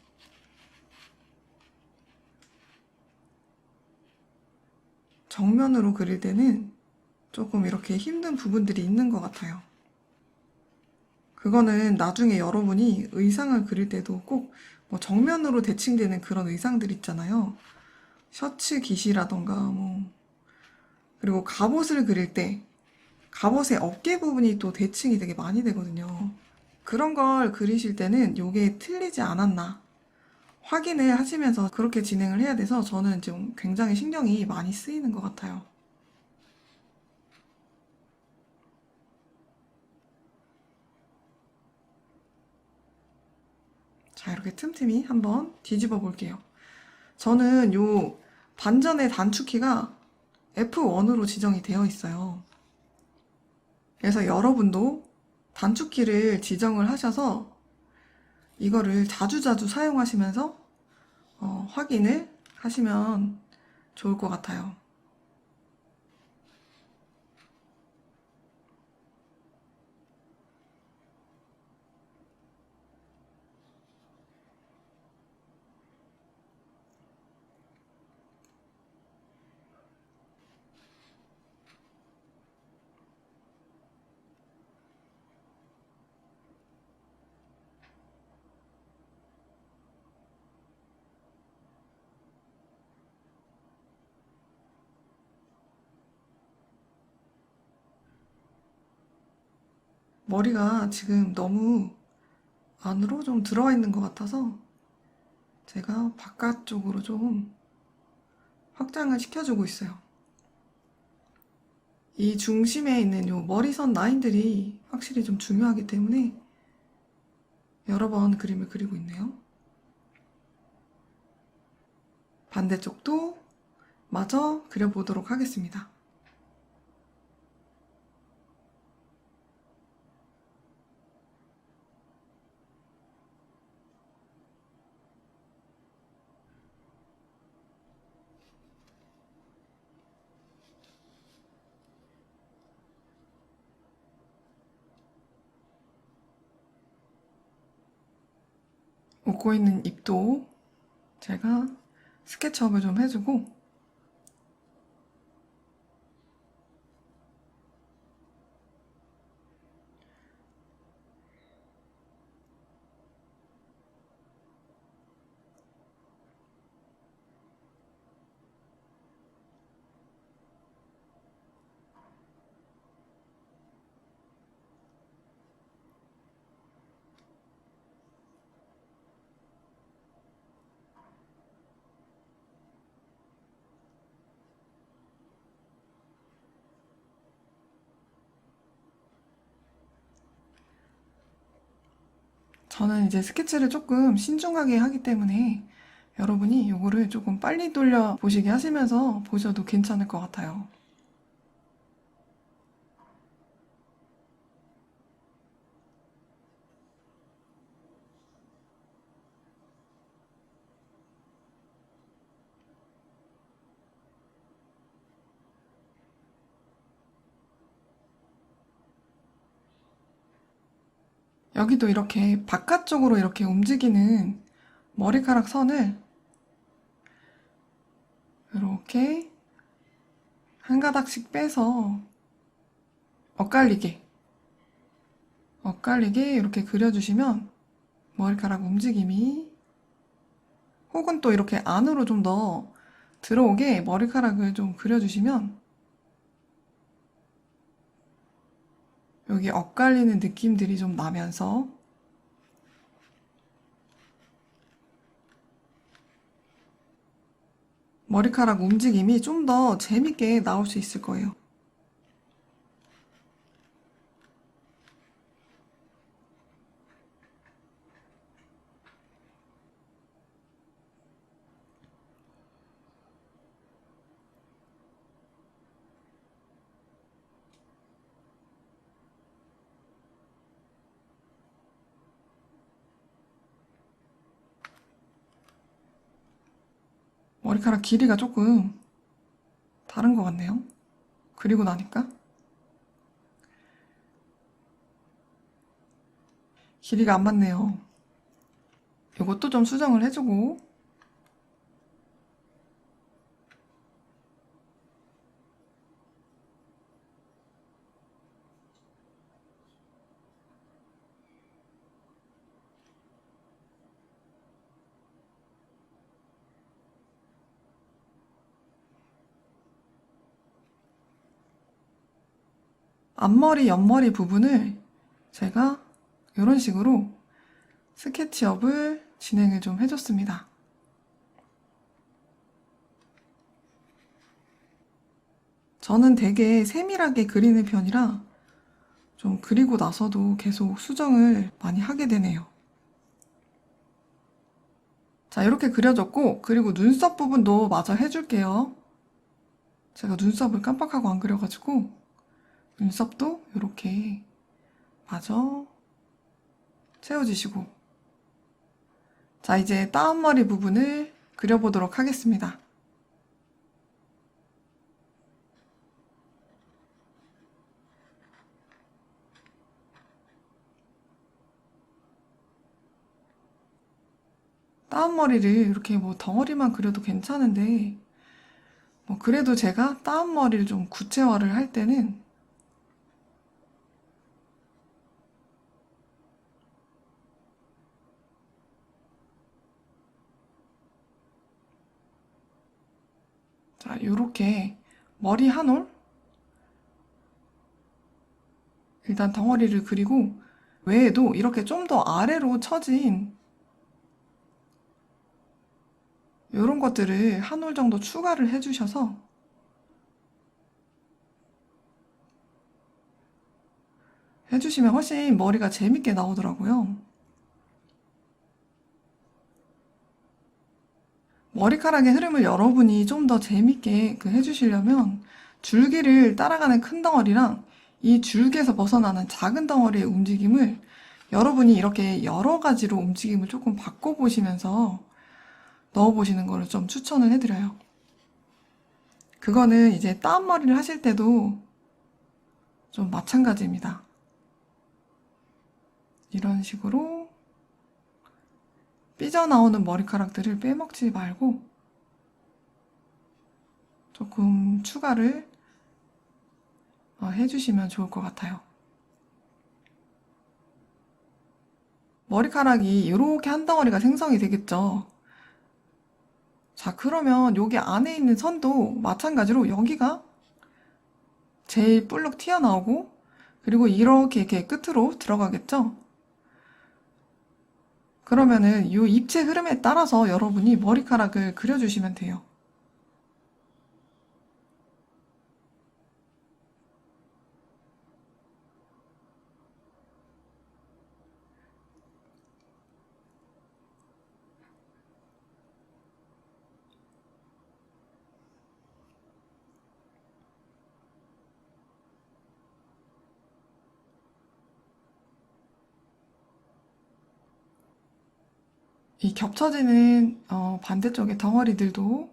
S1: 정면으로 그릴 때는 조금 이렇게 힘든 부분들이 있는 것 같아요. 그거는 나중에 여러분이 의상을 그릴 때도 꼭 뭐 정면으로 대칭되는 그런 의상들 있잖아요. 셔츠 깃이라던가 뭐, 그리고 갑옷을 그릴 때 갑옷의 어깨 부분이 또 대칭이 되게 많이 되거든요. 그런 걸 그리실 때는 이게 틀리지 않았나 확인을 하시면서 그렇게 진행을 해야 돼서 저는 좀 굉장히 신경이 많이 쓰이는 것 같아요. 자, 이렇게 틈틈이 한번 뒤집어 볼게요. 저는 요 반전의 단축키가 F1으로 지정이 되어 있어요. 그래서 여러분도 단축키를 지정을 하셔서 이거를 자주자주 사용하시면서 확인을 하시면 좋을 것 같아요. 머리가 지금 너무 안으로 좀 들어와 있는 것 같아서 제가 바깥쪽으로 좀 확장을 시켜주고 있어요. 이 중심에 있는 요 머리선 라인들이 확실히 좀 중요하기 때문에 여러 번 그림을 그리고 있네요. 반대쪽도 마저 그려보도록 하겠습니다. 웃고 있는 입도 제가 스케치업을 좀 해주고, 저는 이제 스케치를 조금 신중하게 하기 때문에 여러분이 이거를 조금 빨리 돌려 보시게 하시면서 보셔도 괜찮을 것 같아요. 여기도 이렇게 바깥쪽으로 이렇게 움직이는 머리카락 선을 이렇게 한 가닥씩 빼서 엇갈리게 이렇게 그려주시면 머리카락 움직임이, 혹은 또 이렇게 안으로 좀 더 들어오게 머리카락을 좀 그려주시면 여기 엇갈리는 느낌들이 좀 나면서 머리카락 움직임이 좀 더 재밌게 나올 수 있을 거예요. 머리카락 길이가 조금 다른 것 같네요. 그리고 나니까 길이가 안 맞네요. 이것도 좀 수정을 해주고, 앞머리, 옆머리 부분을 제가 이런 식으로 스케치업을 진행을 좀 해줬습니다. 저는 되게 세밀하게 그리는 편이라 좀 그리고 나서도 계속 수정을 많이 하게 되네요. 자, 이렇게 그려줬고, 그리고 눈썹 부분도 마저 해줄게요. 제가 눈썹을 깜빡하고 안 그려가지고 눈썹도 이렇게 마저 채워주시고, 자, 이제 따옴머리 부분을 그려보도록 하겠습니다. 따옴머리를 이렇게 뭐 덩어리만 그려도 괜찮은데, 뭐 그래도 제가 따옴머리를 좀 구체화를 할 때는 자, 요렇게 머리 한 올, 일단 덩어리를 그리고 외에도 이렇게 좀 더 아래로 처진 이런 것들을 한 올 정도 추가를 해주셔서 해주시면 훨씬 머리가 재밌게 나오더라고요. 머리카락의 흐름을 여러분이 좀 더 재밌게 해주시려면 줄기를 따라가는 큰 덩어리랑 이 줄기에서 벗어나는 작은 덩어리의 움직임을 여러분이 이렇게 여러 가지로 움직임을 조금 바꿔보시면서 넣어보시는 거를 좀 추천을 해드려요. 그거는 이제 따옴머리를 하실 때도 좀 마찬가지입니다. 이런 식으로 삐져나오는 머리카락들을 빼먹지 말고 조금 추가를 해주시면 좋을 것 같아요. 머리카락이 이렇게 한 덩어리가 생성이 되겠죠. 자, 그러면 여기 안에 있는 선도 마찬가지로 여기가 제일 볼록 튀어나오고, 그리고 이렇게 끝으로 들어가겠죠. 그러면은 이 입체 흐름에 따라서 여러분이 머리카락을 그려주시면 돼요. 이 겹쳐지는 반대쪽의 덩어리들도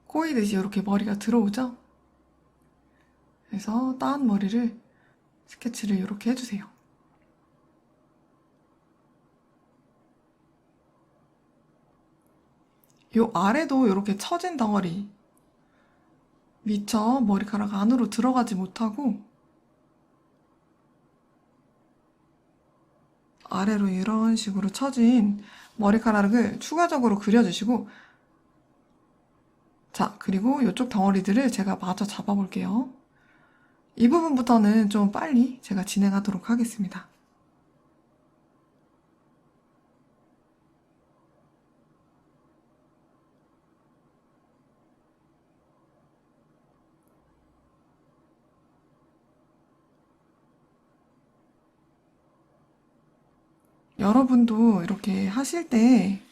S1: 꼬이듯이 이렇게 머리가 들어오죠. 그래서 따은 머리를 스케치를 이렇게 해주세요. 요 아래도 이렇게 처진 덩어리, 미처 머리카락 안으로 들어가지 못하고 아래로 이런 식으로 처진 머리카락을 추가적으로 그려주시고, 자, 그리고 이쪽 덩어리들을 제가 마저 잡아볼게요. 이 부분부터는 좀 빨리 제가 진행하도록 하겠습니다. 여러분도 이렇게 하실 때,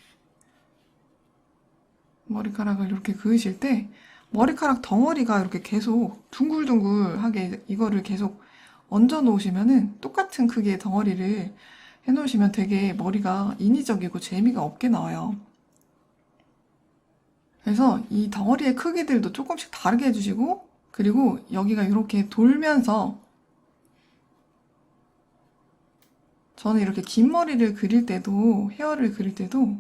S1: 머리카락을 이렇게 그으실 때, 머리카락 덩어리가 이렇게 계속 둥글둥글하게 이거를 계속 얹어 놓으시면은 똑같은 크기의 덩어리를 해 놓으시면 되게 머리가 인위적이고 재미가 없게 나와요. 그래서 이 덩어리의 크기들도 조금씩 다르게 해주시고, 그리고 여기가 이렇게 돌면서, 저는 이렇게 긴 머리를 그릴 때도, 헤어를 그릴 때도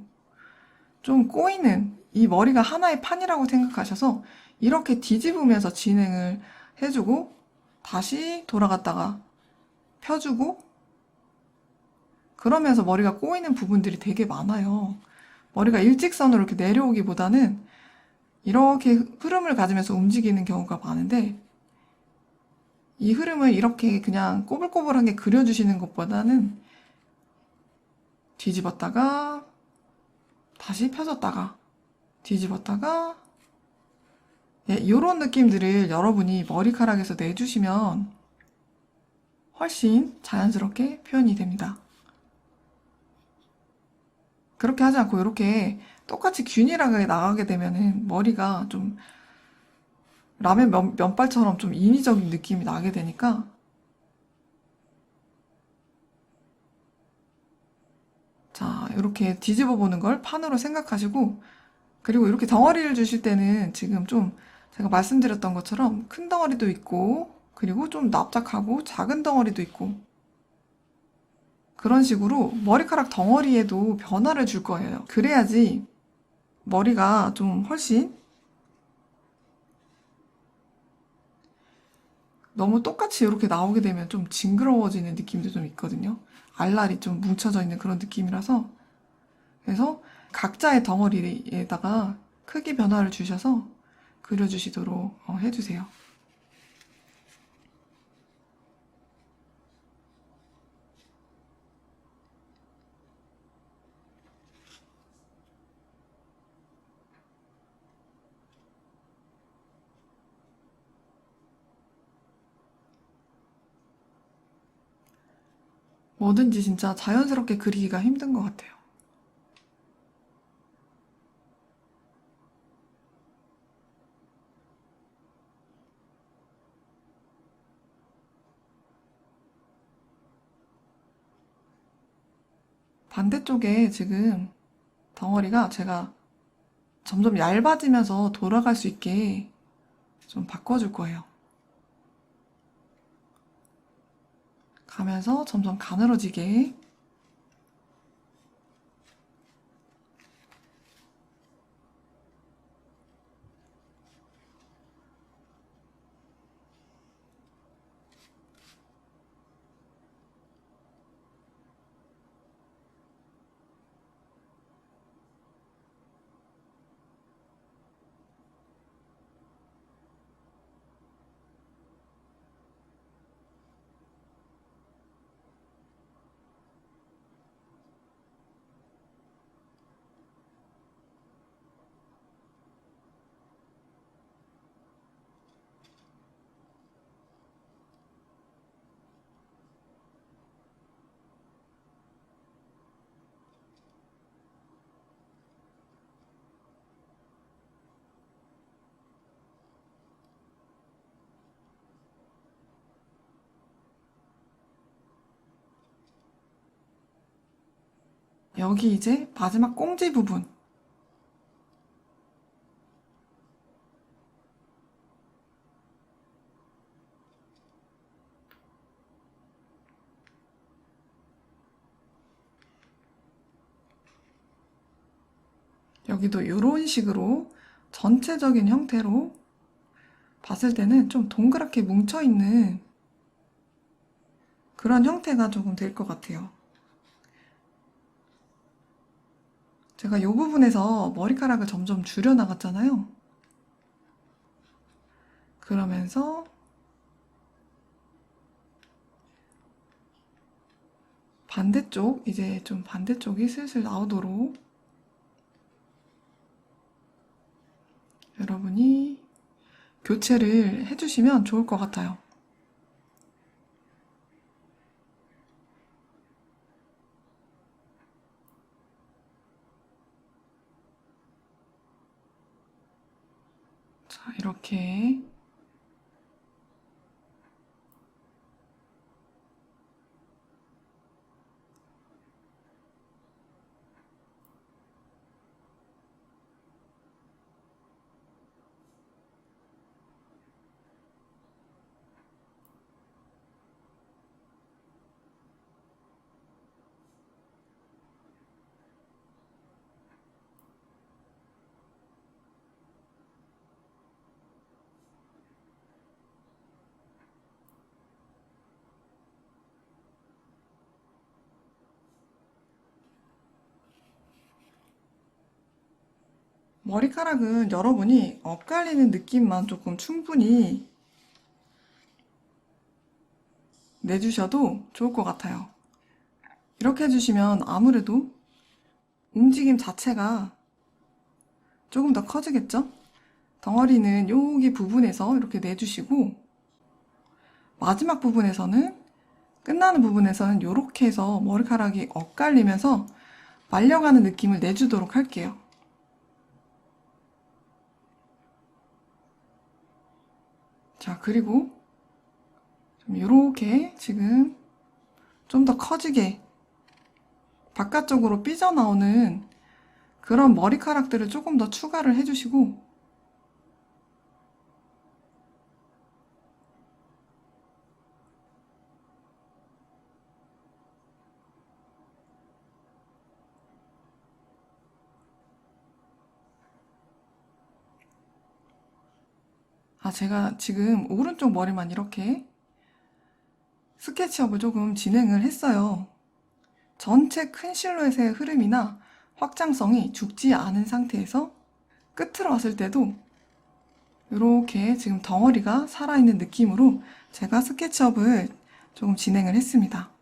S1: 좀 꼬이는, 이 머리가 하나의 판이라고 생각하셔서 이렇게 뒤집으면서 진행을 해주고, 다시 돌아갔다가 펴주고, 그러면서 머리가 꼬이는 부분들이 되게 많아요. 머리가 일직선으로 이렇게 내려오기보다는 이렇게 흐름을 가지면서 움직이는 경우가 많은데, 이 흐름을 이렇게 그냥 꼬불꼬불하게 그려주시는 것보다는 뒤집었다가 다시 펴졌다가 뒤집었다가, 이런 느낌들을 여러분이 머리카락에서 내주시면 훨씬 자연스럽게 표현이 됩니다. 그렇게 하지 않고 이렇게 똑같이 균일하게 나가게 되면은 머리가 좀 라면 면발처럼 좀 인위적인 느낌이 나게 되니까, 자, 이렇게 뒤집어 보는 걸 판으로 생각하시고, 그리고 이렇게 덩어리를 주실 때는 지금 좀 제가 말씀드렸던 것처럼 큰 덩어리도 있고, 그리고 좀 납작하고 작은 덩어리도 있고, 그런 식으로 머리카락 덩어리에도 변화를 줄 거예요. 그래야지 머리가 좀 훨씬, 너무 똑같이 이렇게 나오게 되면 좀 징그러워지는 느낌도 좀 있거든요. 알알이 좀 뭉쳐져 있는 그런 느낌이라서. 그래서 각자의 덩어리에다가 크기 변화를 주셔서 그려주시도록 해주세요. 뭐든지 진짜 자연스럽게 그리기가 힘든 것 같아요. 반대쪽에 지금 덩어리가 제가 점점 얇아지면서 돌아갈 수 있게 좀 바꿔줄 거예요. 가면서 점점 가늘어지게. 여기 이제 마지막 꽁지 부분. 여기도 이런 식으로 전체적인 형태로 봤을 때는 좀 동그랗게 뭉쳐있는 그런 형태가 조금 될 것 같아요. 제가 이 부분에서 머리카락을 점점 줄여 나갔잖아요. 그러면서 반대쪽, 이제 좀 반대쪽이 슬슬 나오도록 여러분이 교체를 해주시면 좋을 것 같아요. 자, 이렇게. 머리카락은 여러분이 엇갈리는 느낌만 조금 충분히 내주셔도 좋을 것 같아요. 이렇게 해주시면 아무래도 움직임 자체가 조금 더 커지겠죠? 덩어리는 여기 부분에서 이렇게 내주시고, 마지막 부분에서는, 끝나는 부분에서는 이렇게 해서 머리카락이 엇갈리면서 말려가는 느낌을 내주도록 할게요. 자, 그리고 좀 이렇게 지금 좀 더 커지게 바깥쪽으로 삐져나오는 그런 머리카락들을 조금 더 추가를 해주시고, 제가 지금 오른쪽 머리만 이렇게 스케치업을 조금 진행을 했어요. 전체 큰 실루엣의 흐름이나 확장성이 죽지 않은 상태에서 끝으로 왔을 때도 이렇게 지금 덩어리가 살아있는 느낌으로 제가 스케치업을 조금 진행을 했습니다.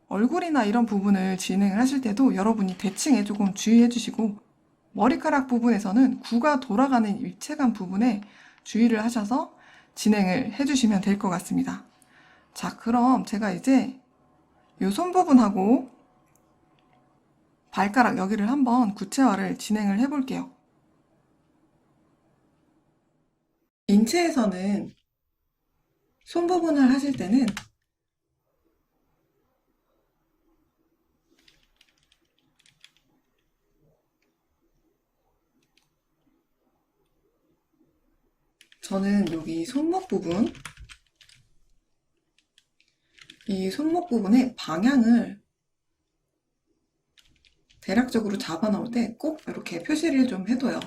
S1: 얼굴이나 이런 부분을 진행을 하실 때도 여러분이 대칭에 조금 주의해 주시고, 머리카락 부분에서는 구가 돌아가는 입체감 부분에 주의를 하셔서 진행을 해주시면 될 것 같습니다. 자, 그럼 제가 이제 이 손 부분하고 발가락 여기를 한번 구체화를 진행을 해볼게요. 인체에서는 손 부분을 하실 때는 저는 여기 손목 부분, 이 손목 부분의 방향을 대략적으로 잡아 놓을 때 꼭 이렇게 표시를 좀 해둬요.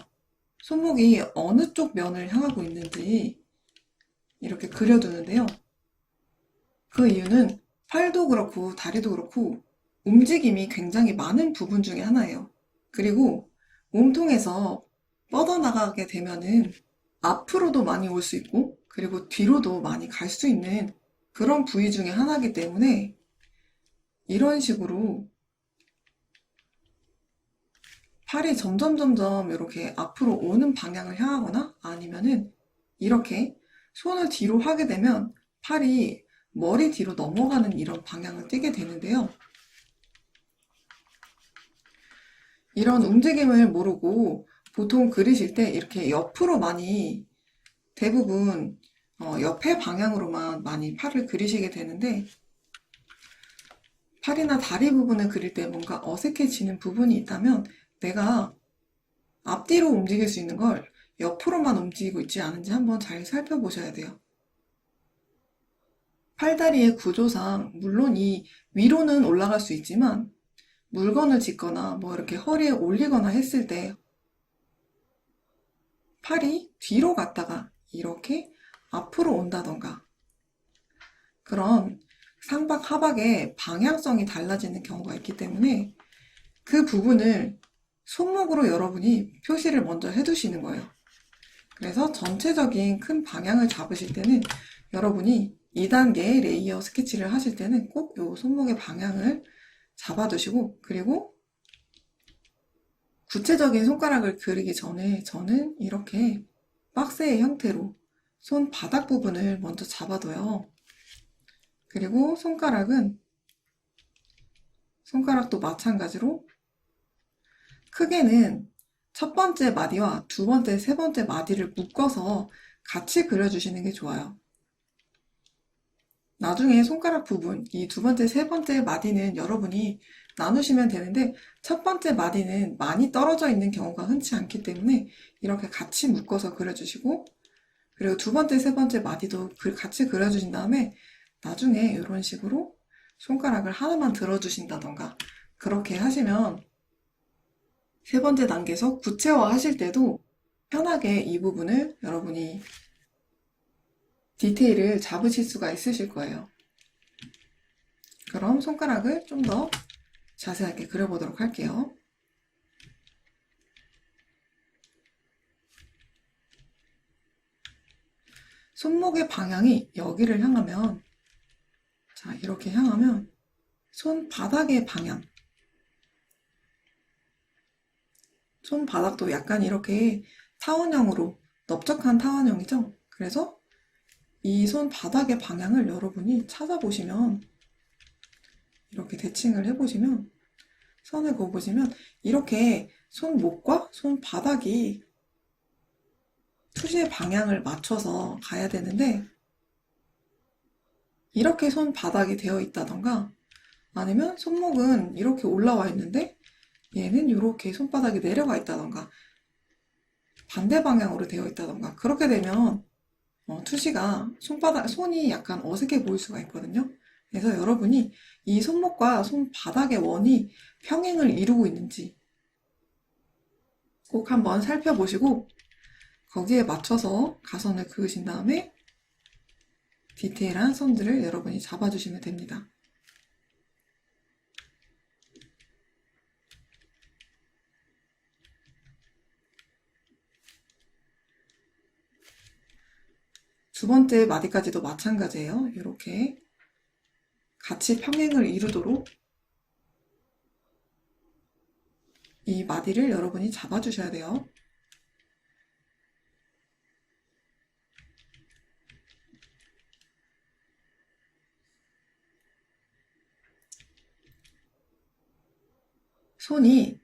S1: 손목이 어느 쪽 면을 향하고 있는지 이렇게 그려두는데요. 그 이유는 팔도 그렇고 다리도 그렇고 움직임이 굉장히 많은 부분 중에 하나예요. 그리고 몸통에서 뻗어나가게 되면은 앞으로도 많이 올 수 있고 그리고 뒤로도 많이 갈 수 있는 그런 부위 중에 하나이기 때문에 이런 식으로 팔이 점점 이렇게 앞으로 오는 방향을 향하거나 아니면은 이렇게 손을 뒤로 하게 되면 팔이 머리 뒤로 넘어가는 이런 방향을 띠게 되는데요. 이런 움직임을 모르고 보통 그리실 때 이렇게 옆으로 많이 대부분 옆에 방향으로만 많이 팔을 그리시게 되는데 팔이나 다리 부분을 그릴 때 뭔가 어색해지는 부분이 있다면 내가 앞뒤로 움직일 수 있는 걸 옆으로만 움직이고 있지 않은지 한번 잘 살펴보셔야 돼요. 팔다리의 구조상 물론 이 위로는 올라갈 수 있지만 물건을 짚거나 뭐 이렇게 허리에 올리거나 했을 때 팔이 뒤로 갔다가 이렇게 앞으로 온다던가 그런 상박 하박의 방향성이 달라지는 경우가 있기 때문에 그 부분을 손목으로 여러분이 표시를 먼저 해두시는 거예요. 그래서 전체적인 큰 방향을 잡으실 때는 여러분이 2단계 레이어 스케치를 하실 때는 꼭 이 손목의 방향을 잡아두시고 그리고 구체적인 손가락을 그리기 전에 저는 이렇게 박스의 형태로 손바닥 부분을 먼저 잡아둬요. 그리고 손가락도 마찬가지로 크게는 첫 번째 마디와 두 번째, 세 번째 마디를 묶어서 같이 그려주시는 게 좋아요. 나중에 손가락 부분, 이 두 번째, 세 번째 마디는 여러분이 나누시면 되는데 첫 번째 마디는 많이 떨어져 있는 경우가 흔치 않기 때문에 이렇게 같이 묶어서 그려주시고 그리고 두 번째, 세 번째 마디도 같이 그려주신 다음에 나중에 이런 식으로 손가락을 하나만 들어주신다던가 그렇게 하시면 세 번째 단계에서 구체화 하실 때도 편하게 이 부분을 여러분이 디테일을 잡으실 수가 있으실 거예요. 그럼 손가락을 좀 더 자세하게 그려보도록 할게요. 손목의 방향이 여기를 향하면 자 이렇게 향하면 손바닥의 방향 손바닥도 약간 이렇게 타원형으로 넓적한 타원형이죠. 그래서 이 손바닥의 방향을 여러분이 찾아보시면 이렇게 대칭을 해보시면 선을 그어보시면 이렇게 손목과 손바닥이 투시의 방향을 맞춰서 가야 되는데 이렇게 손바닥이 되어 있다던가 아니면 손목은 이렇게 올라와 있는데 얘는 이렇게 손바닥이 내려가 있다던가 반대 방향으로 되어 있다던가 그렇게 되면 투시가 손이 약간 어색해 보일 수가 있거든요. 그래서 여러분이 이 손목과 손바닥의 원이 평행을 이루고 있는지 꼭 한번 살펴보시고 거기에 맞춰서 가선을 그으신 다음에 디테일한 선들을 여러분이 잡아주시면 됩니다. 두 번째 마디까지도 마찬가지예요. 이렇게 같이 평행을 이루도록 이 마디를 여러분이 잡아주셔야 돼요. 손이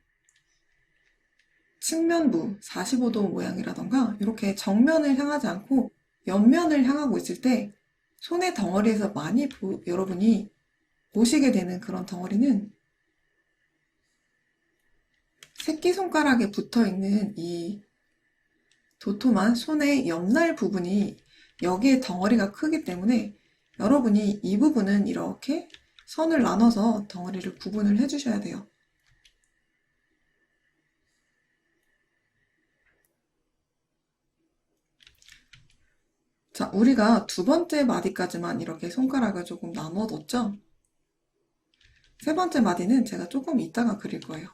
S1: 측면부 45도 모양이라던가 이렇게 정면을 향하지 않고 옆면을 향하고 있을 때 손의 덩어리에서 많이 여러분이 보시게 되는 그런 덩어리는 새끼손가락에 붙어있는 이 도톰한 손의 옆날 부분이 여기에 덩어리가 크기 때문에 여러분이 이 부분은 이렇게 선을 나눠서 덩어리를 구분을 해주셔야 돼요. 자, 우리가 두 번째 마디까지만 이렇게 손가락을 조금 나눠뒀죠? 세 번째 마디는 제가 조금 이따가 그릴 거예요.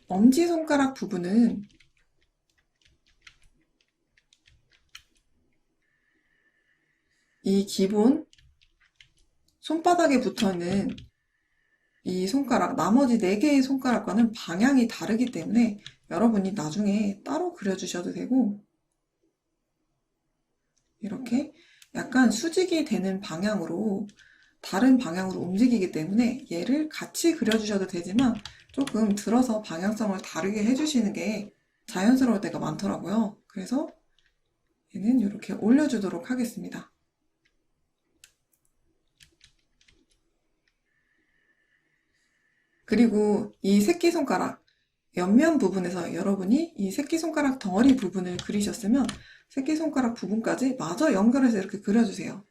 S1: 엄지손가락 부분은 이 기본 손바닥에 붙어있는 이 손가락, 나머지 4개의 손가락과는 방향이 다르기 때문에 여러분이 나중에 따로 그려주셔도 되고, 이렇게 약간 수직이 되는 방향으로, 다른 방향으로 움직이기 때문에 얘를 같이 그려주셔도 되지만 조금 들어서 방향성을 다르게 해주시는 게 자연스러울 때가 많더라고요. 그래서 얘는 이렇게 올려주도록 하겠습니다. 그리고 이 새끼손가락 옆면 부분에서 여러분이 이 새끼손가락 덩어리 부분을 그리셨으면 새끼손가락 부분까지 마저 연결해서 이렇게 그려주세요.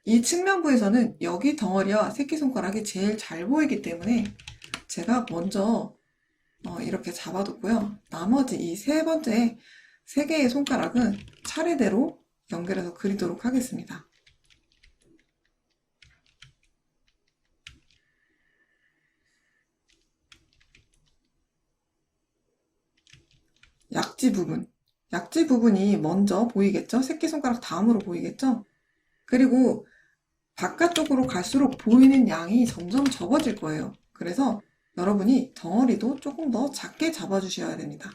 S1: 이 측면부에서는 여기 덩어리와 새끼손가락이 제일 잘 보이기 때문에 제가 먼저 이렇게 잡아뒀고요. 나머지 이 세 번째 3개의 손가락은 차례대로 연결해서 그리도록 하겠습니다. 약지 부분. 약지 부분이 먼저 보이겠죠? 새끼손가락 다음으로 보이겠죠? 그리고 바깥쪽으로 갈수록 보이는 양이 점점 적어질 거예요. 그래서 여러분이 덩어리도 조금 더 작게 잡아주셔야 됩니다.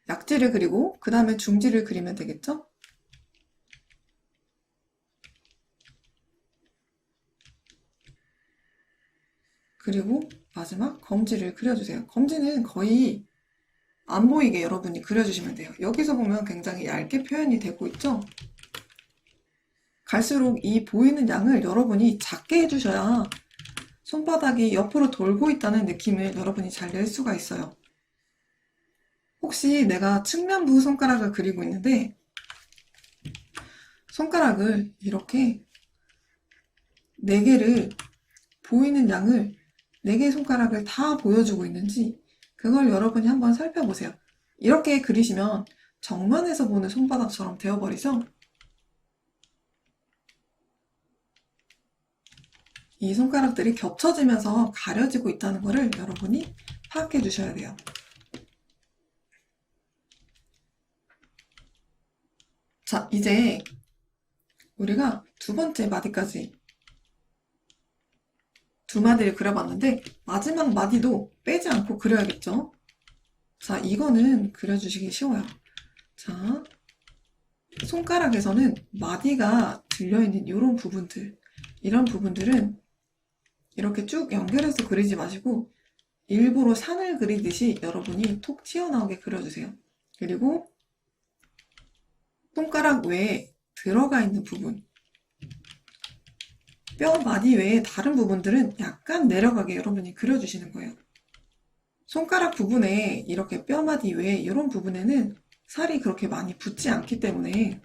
S1: 약지를 그리고 그 다음에 중지를 그리면 되겠죠? 그리고 마지막 검지를 그려주세요. 검지는 거의 안 보이게 여러분이 그려주시면 돼요. 여기서 보면 굉장히 얇게 표현이 되고 있죠? 갈수록 이 보이는 양을 여러분이 작게 해주셔야 손바닥이 옆으로 돌고 있다는 느낌을 여러분이 잘 낼 수가 있어요. 혹시 내가 측면부 손가락을 그리고 있는데 손가락을 이렇게 4개를 보이는 양을 4개의 손가락을 다 보여주고 있는지 그걸 여러분이 한번 살펴보세요. 이렇게 그리시면 정면에서 보는 손바닥처럼 되어버리죠? 이 손가락들이 겹쳐지면서 가려지고 있다는 것을 여러분이 파악해 주셔야 돼요. 자, 이제 우리가 두 번째 마디까지 2마디를 그려봤는데 마지막 마디도 빼지 않고 그려야겠죠? 자, 이거는 그려주시기 쉬워요. 자, 손가락에서는 마디가 들려있는 이런 부분들, 이런 부분들은 이렇게 쭉 연결해서 그리지 마시고 일부러 산을 그리듯이 여러분이 톡 튀어나오게 그려주세요. 그리고 손가락 외에 들어가 있는 부분, 뼈 마디 외에 다른 부분들은 약간 내려가게 여러분이 그려주시는 거예요. 손가락 부분에 이렇게 뼈 마디 외에 이런 부분에는 살이 그렇게 많이 붙지 않기 때문에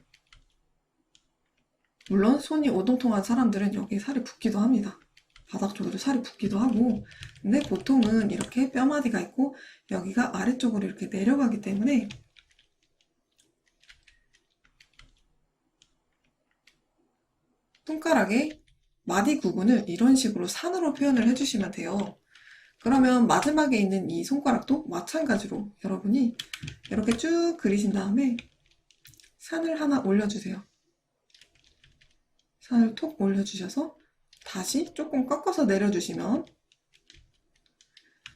S1: 물론 손이 오동통한 사람들은 여기 살이 붙기도 합니다. 바닥 쪽에도 살이 붙기도 하고 근데 보통은 이렇게 뼈마디가 있고 여기가 아래쪽으로 이렇게 내려가기 때문에 손가락의 마디 구분을 이런 식으로 산으로 표현을 해주시면 돼요. 그러면 마지막에 있는 이 손가락도 마찬가지로 여러분이 이렇게 쭉 그리신 다음에 산을 하나 올려주세요. 산을 톡 올려주셔서 다시 조금 꺾어서 내려주시면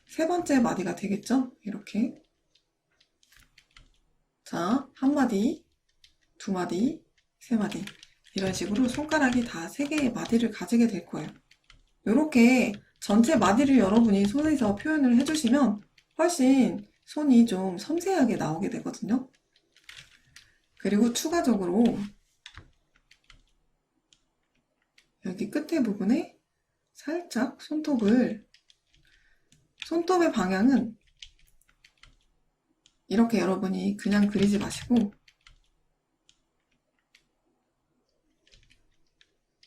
S1: 세 번째 마디가 되겠죠? 이렇게. 자, 한 마디, 2마디, 3마디. 이런 식으로 손가락이 다 3개의 마디를 가지게 될 거예요. 이렇게 전체 마디를 여러분이 손에서 표현을 해주시면 훨씬 손이 좀 섬세하게 나오게 되거든요. 그리고 추가적으로 여기 끝에 부분에 살짝 손톱의 방향은 이렇게 여러분이 그냥 그리지 마시고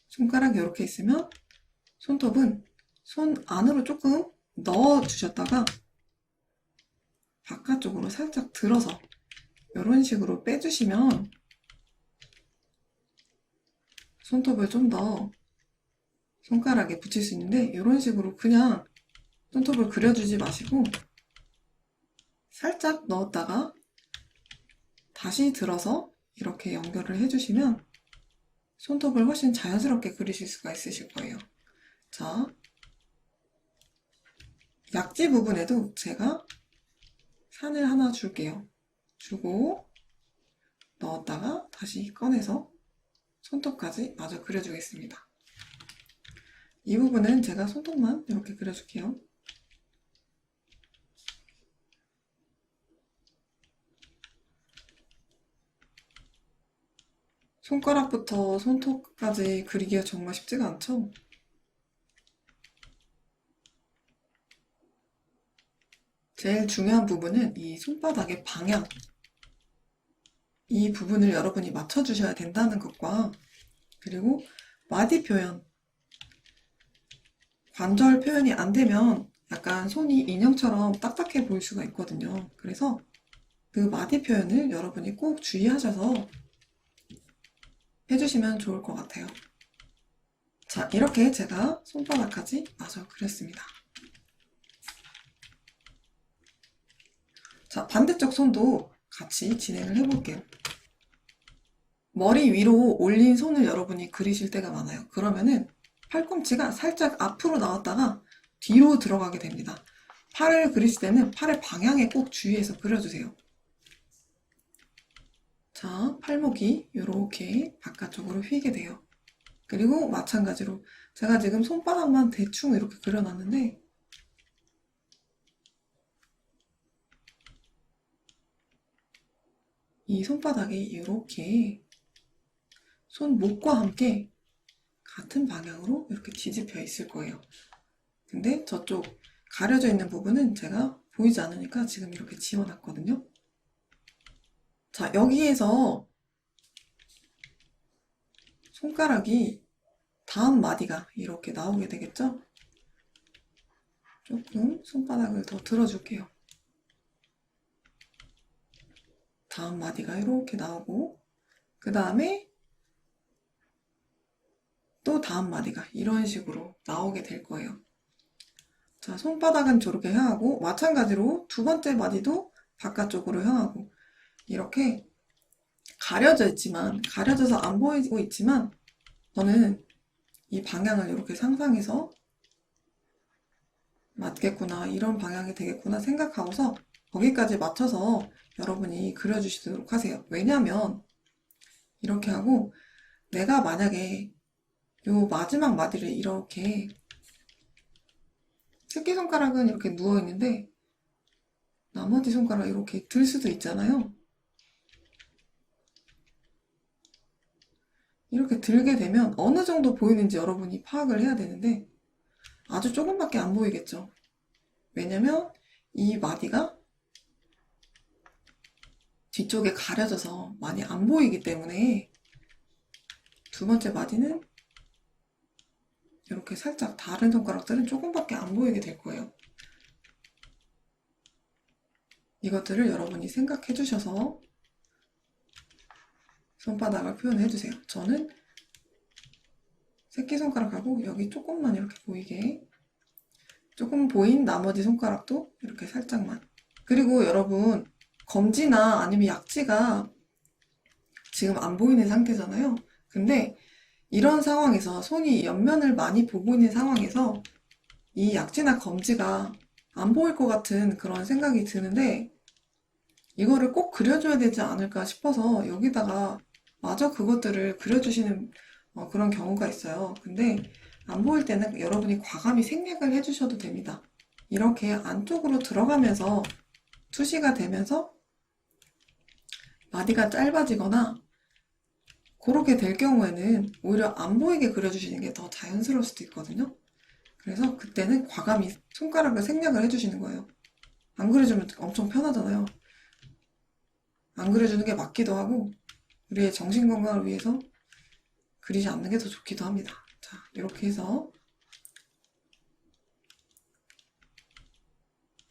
S1: 손가락이 이렇게 있으면 손톱은 손 안으로 조금 넣어 주셨다가 바깥쪽으로 살짝 들어서 이런 식으로 빼주시면 손톱을 좀 더 손가락에 붙일 수 있는데, 이런 식으로 그냥 손톱을 그려주지 마시고 살짝 넣었다가 다시 들어서 이렇게 연결을 해주시면 손톱을 훨씬 자연스럽게 그리실 수가 있으실 거예요. 자, 약지 부분에도 제가 산을 하나 줄게요. 주고 넣었다가 다시 꺼내서 손톱까지 마저 그려주겠습니다. 이 부분은 제가 손톱만 이렇게 그려줄게요. 손가락부터 손톱까지 그리기가 정말 쉽지가 않죠? 제일 중요한 부분은 이 손바닥의 방향, 이 부분을 여러분이 맞춰주셔야 된다는 것과, 그리고 마디 표현, 관절 표현이 안 되면 약간 손이 인형처럼 딱딱해 보일 수가 있거든요. 그래서 그 마디 표현을 여러분이 꼭 주의하셔서 해주시면 좋을 것 같아요. 자, 이렇게 제가 손바닥까지 마저 그렸습니다. 자, 반대쪽 손도 같이 진행을 해볼게요. 머리 위로 올린 손을 여러분이 그리실 때가 많아요. 그러면은 팔꿈치가 살짝 앞으로 나왔다가 뒤로 들어가게 됩니다. 팔을 그리실 때는 팔의 방향에 꼭 주의해서 그려주세요. 자, 팔목이 이렇게 바깥쪽으로 휘게 돼요. 그리고 마찬가지로 제가 지금 손바닥만 대충 이렇게 그려놨는데, 이 손바닥이 이렇게 손목과 함께 같은 방향으로 이렇게 뒤집혀 있을 거예요. 근데 저쪽 가려져 있는 부분은 제가 보이지 않으니까 지금 이렇게 지워놨거든요. 자, 여기에서 손가락이 다음 마디가 이렇게 나오게 되겠죠? 조금 손바닥을 더 들어줄게요. 다음 마디가 이렇게 나오고, 그 다음에 또 다음 마디가 이런 식으로 나오게 될 거예요. 자, 손바닥은 저렇게 향하고, 마찬가지로 두 번째 마디도 바깥쪽으로 향하고, 이렇게 가려져 있지만, 가려져서 안 보이고 있지만, 저는 이 방향을 이렇게 상상해서 맞겠구나, 이런 방향이 되겠구나 생각하고서 거기까지 맞춰서 여러분이 그려주시도록 하세요. 왜냐면 이렇게 하고 내가 만약에 요 마지막 마디를 이렇게, 새끼손가락은 이렇게 누워있는데 나머지 손가락 이렇게 들 수도 있잖아요. 이렇게 들게 되면 어느 정도 보이는지 여러분이 파악을 해야 되는데 아주 조금밖에 안 보이겠죠. 왜냐면 이 마디가 뒤쪽에 가려져서 많이 안 보이기 때문에 두 번째 마디는 이렇게 살짝 다른 손가락들은 조금밖에 안 보이게 될 거예요. 이것들을 여러분이 생각해 주셔서 손바닥을 표현해 주세요. 저는 새끼손가락하고 여기 조금만 이렇게 보이게, 조금 보인 나머지 손가락도 이렇게 살짝만. 그리고 여러분, 검지나 아니면 약지가 지금 안 보이는 상태잖아요. 근데 이런 상황에서 손이 옆면을 많이 보고 있는 상황에서 이 약지나 검지가 안 보일 것 같은 그런 생각이 드는데, 이거를 꼭 그려줘야 되지 않을까 싶어서 여기다가 마저 그것들을 그려주시는 그런 경우가 있어요. 근데 안 보일 때는 여러분이 과감히 생략을 해주셔도 됩니다. 이렇게 안쪽으로 들어가면서 투시가 되면서 마디가 짧아지거나 그렇게 될 경우에는 오히려 안 보이게 그려주시는 게 더 자연스러울 수도 있거든요. 그래서 그때는 과감히 손가락을 생략을 해주시는 거예요. 안 그려주면 엄청 편하잖아요. 안 그려주는 게 맞기도 하고 우리의 정신 건강을 위해서 그리지 않는 게 더 좋기도 합니다. 자, 이렇게 해서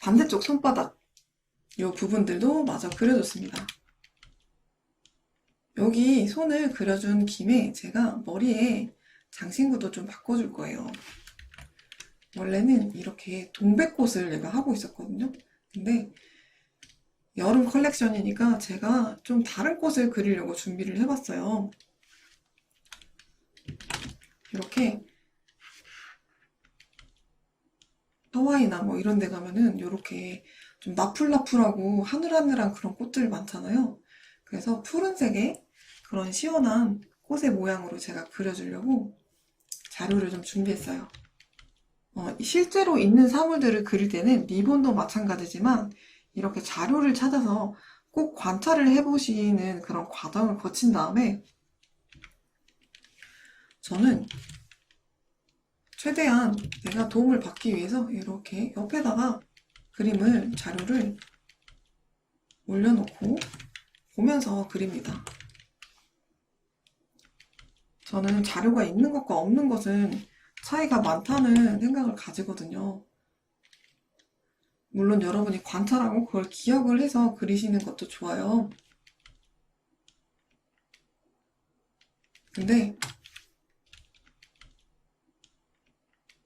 S1: 반대쪽 손바닥 이 부분들도 마저 그려줬습니다. 여기 손을 그려준 김에 제가 머리에 장신구도 좀 바꿔줄 거예요. 원래는 이렇게 동백꽃을 내가 하고 있었거든요. 근데 여름 컬렉션이니까 제가 좀 다른 꽃을 그리려고 준비를 해봤어요. 이렇게 하와이나 뭐 이런 데 가면은 이렇게 좀 나풀나풀하고 하늘하늘한 그런 꽃들 많잖아요. 그래서 푸른색의 그런 시원한 꽃의 모양으로 제가 그려주려고 자료를 좀 준비했어요. 실제로 있는 사물들을 그릴 때는 리본도 마찬가지지만 이렇게 자료를 찾아서 꼭 관찰을 해보시는 그런 과정을 거친 다음에 저는 최대한 내가 도움을 받기 위해서 이렇게 옆에다가 그림을, 자료를 올려놓고 보면서 그립니다. 저는 자료가 있는 것과 없는 것은 차이가 많다는 생각을 가지거든요. 물론 여러분이 관찰하고 그걸 기억을 해서 그리시는 것도 좋아요. 근데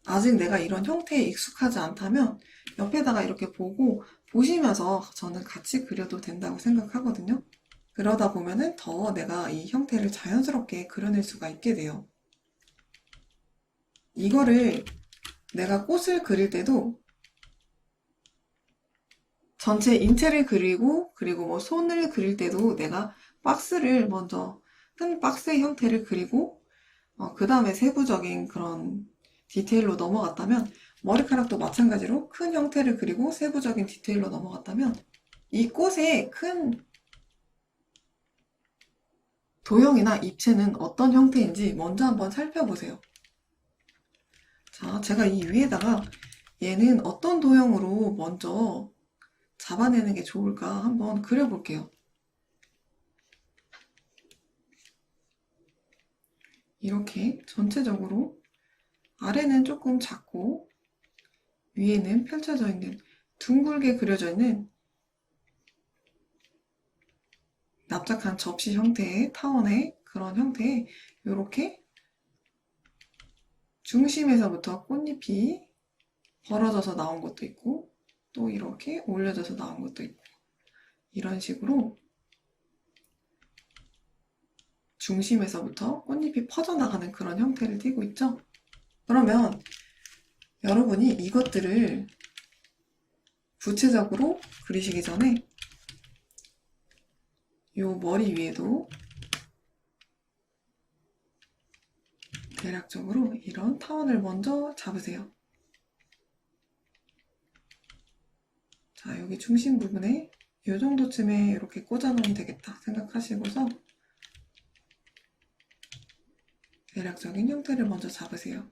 S1: 아직 내가 이런 형태에 익숙하지 않다면 옆에다가 이렇게 보고 보시면서 저는 같이 그려도 된다고 생각하거든요. 그러다 보면은 더 내가 이 형태를 자연스럽게 그려낼 수가 있게 돼요. 이거를 내가 꽃을 그릴 때도 전체 인체를 그리고 그리고 뭐 손을 그릴 때도 내가 박스를 먼저 큰 박스의 형태를 그리고 그 다음에 세부적인 그런 디테일로 넘어갔다면 머리카락도 마찬가지로 큰 형태를 그리고 세부적인 디테일로 넘어갔다면 이 꽃의 큰 도형이나 입체는 어떤 형태인지 먼저 한번 살펴보세요. 자, 제가 이 위에다가 얘는 어떤 도형으로 먼저 잡아내는 게 좋을까 한번 그려볼게요. 이렇게 전체적으로 아래는 조금 작고 위에는 펼쳐져 있는 둥글게 그려져 있는 납작한 접시 형태의 타원의 그런 형태의 이렇게 중심에서부터 꽃잎이 벌어져서 나온 것도 있고 또 이렇게 올려져서 나온 것도 있고 이런 식으로 중심에서부터 꽃잎이 퍼져나가는 그런 형태를 띠고 있죠. 그러면 여러분이 이것들을 구체적으로 그리시기 전에 이 머리 위에도 대략적으로 이런 타원을 먼저 잡으세요. 자, 여기 중심 부분에 이 정도쯤에 이렇게 꽂아 놓으면 되겠다 생각하시고서 대략적인 형태를 먼저 잡으세요.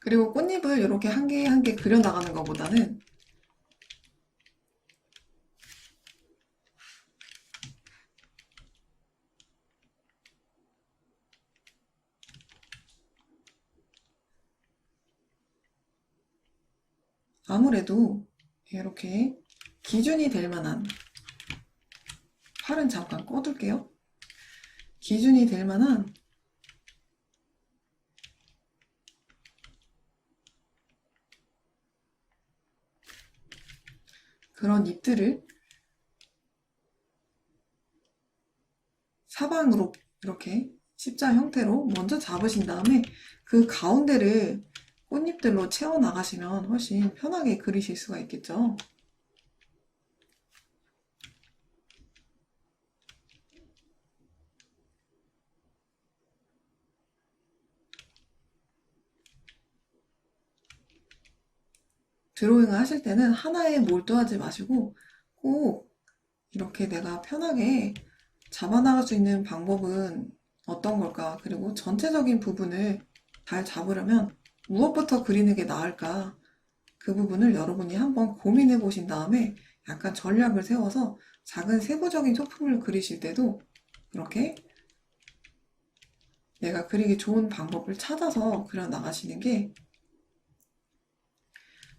S1: 그리고 꽃잎을 이렇게 한 개 한 개 그려나가는 것보다는 아무래도 이렇게 기준이 될 만한 팔은 잠깐 꺼둘게요. 기준이 될 만한 그런 잎들을 사방으로 이렇게 십자 형태로 먼저 잡으신 다음에 그 가운데를 꽃잎들로 채워 나가시면 훨씬 편하게 그리실 수가 있겠죠. 드로잉을 하실 때는 하나에 몰두하지 마시고 꼭 이렇게 내가 편하게 잡아나갈 수 있는 방법은 어떤 걸까? 그리고 전체적인 부분을 잘 잡으려면 무엇부터 그리는 게 나을까? 그 부분을 여러분이 한번 고민해 보신 다음에 약간 전략을 세워서 작은 세부적인 소품을 그리실 때도 이렇게 내가 그리기 좋은 방법을 찾아서 그려 나가시는 게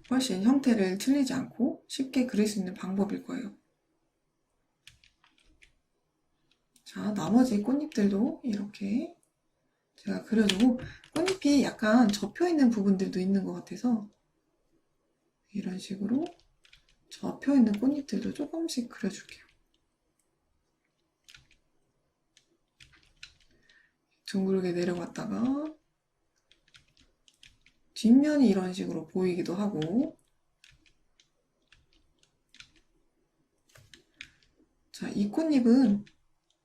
S1: 훨씬 형태를 틀리지 않고 쉽게 그릴 수 있는 방법일 거예요. 자, 나머지 꽃잎들도 이렇게 제가 그려주고, 꽃잎이 약간 접혀있는 부분들도 있는 것 같아서 이런 식으로 접혀있는 꽃잎들도 조금씩 그려줄게요. 둥글게 내려갔다가 뒷면이 이런 식으로 보이기도 하고, 자, 이 꽃잎은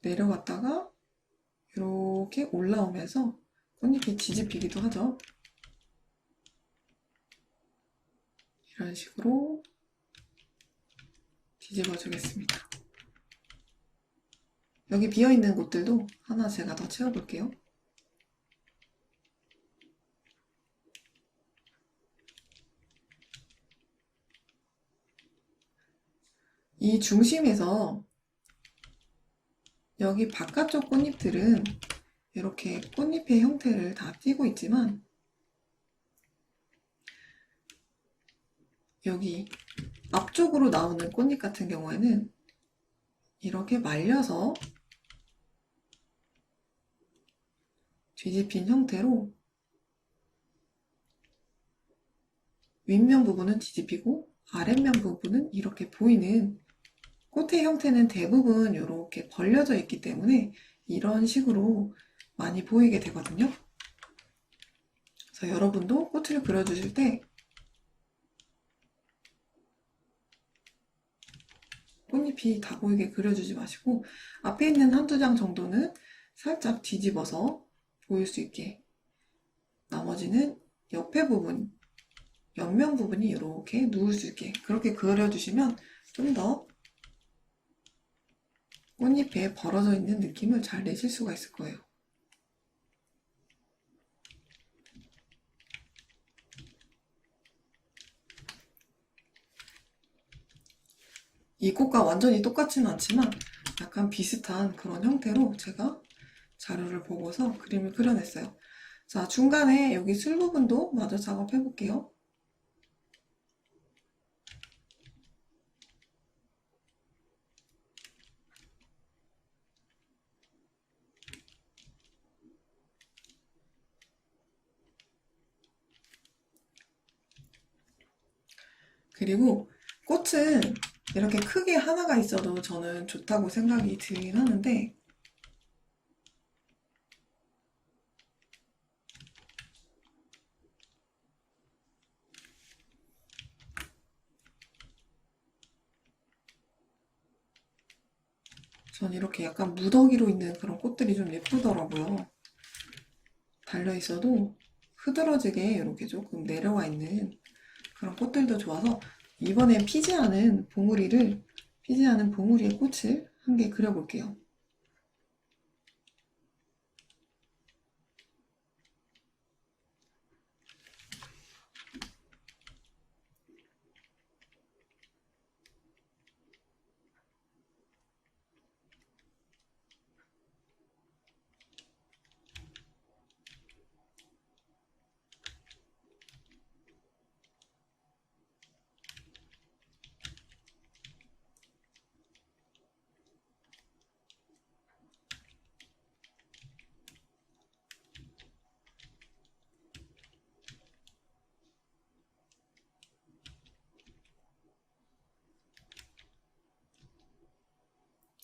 S1: 내려갔다가 이렇게 올라오면서 꽃잎이 뒤집히기도 하죠. 이런 식으로 뒤집어 주겠습니다. 여기 비어있는 곳들도 하나 제가 더 채워볼게요. 이 중심에서 여기 바깥쪽 꽃잎들은 이렇게 꽃잎의 형태를 다 띠고 있지만 여기 앞쪽으로 나오는 꽃잎 같은 경우에는 이렇게 말려서 뒤집힌 형태로 윗면 부분은 뒤집히고 아랫면 부분은 이렇게 보이는 꽃의 형태는 대부분 이렇게 벌려져 있기 때문에 이런 식으로 많이 보이게 되거든요. 그래서 여러분도 꽃을 그려주실 때 꽃잎이 다 보이게 그려주지 마시고 앞에 있는 한두 장 정도는 살짝 뒤집어서 보일 수 있게, 나머지는 옆에 부분, 옆면 부분이 이렇게 누울 수 있게 그렇게 그려주시면 좀 더 꽃잎에 벌어져 있는 느낌을 잘 내실 수가 있을 거예요. 이 꽃과 완전히 똑같지는 않지만 약간 비슷한 그런 형태로 제가 자료를 보고서 그림을 그려냈어요. 자, 중간에 여기 슬 부분도 마저 작업해 볼게요. 그리고 꽃은 이렇게 크게 하나가 있어도 저는 좋다고 생각이 들긴 하는데, 전 이렇게 약간 무더기로 있는 그런 꽃들이 좀 예쁘더라고요. 달려있어도 흐드러지게 이렇게 조금 내려와 있는 그런 꽃들도 좋아서 이번엔 피지 않은 봉우리의 꽃을 한 개 그려볼게요.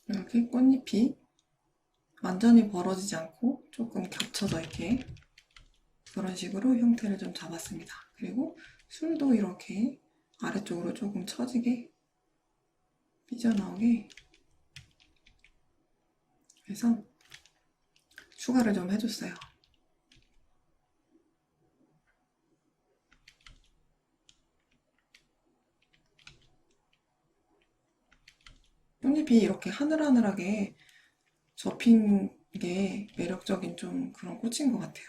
S1: 이렇게 꽃잎이 완전히 벌어지지 않고 조금 겹쳐져 있게 그런 식으로 형태를 좀 잡았습니다. 그리고 술도 이렇게 아래쪽으로 조금 처지게 삐져나오게 해서 추가를 좀 해줬어요. 꽃잎이 이렇게 하늘하늘하게 접힌 게 매력적인 좀 그런 꽃인 것 같아요.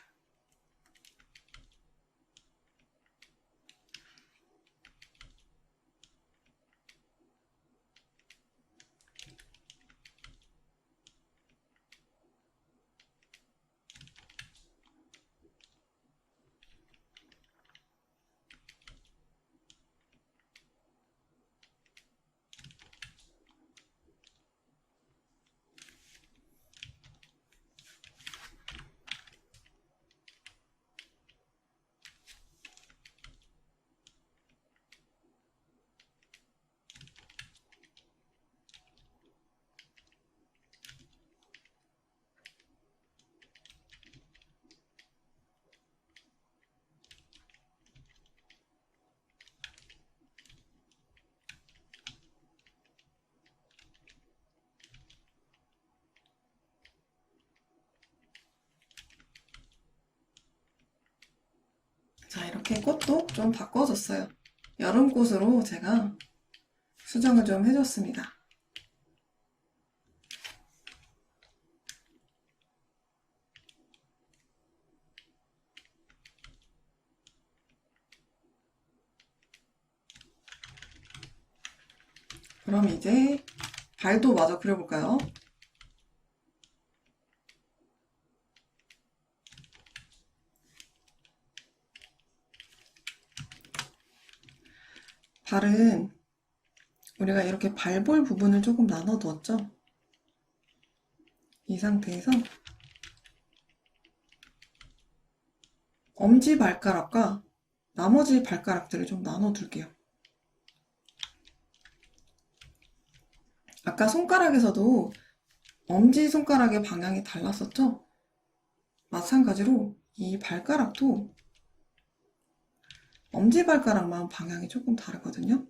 S1: 이렇게 꽃도 좀 바꿔줬어요. 여름꽃으로 제가 수정을 좀 해줬습니다. 그럼 이제 발도 마저 그려볼까요? 발은 우리가 이렇게 발볼 부분을 조금 나눠 두었죠? 이 상태에서 엄지발가락과 나머지 발가락들을 좀 나눠 둘게요. 아까 손가락에서도 엄지손가락의 방향이 달랐었죠? 마찬가지로 이 발가락도 엄지발가락만 방향이 조금 다르거든요.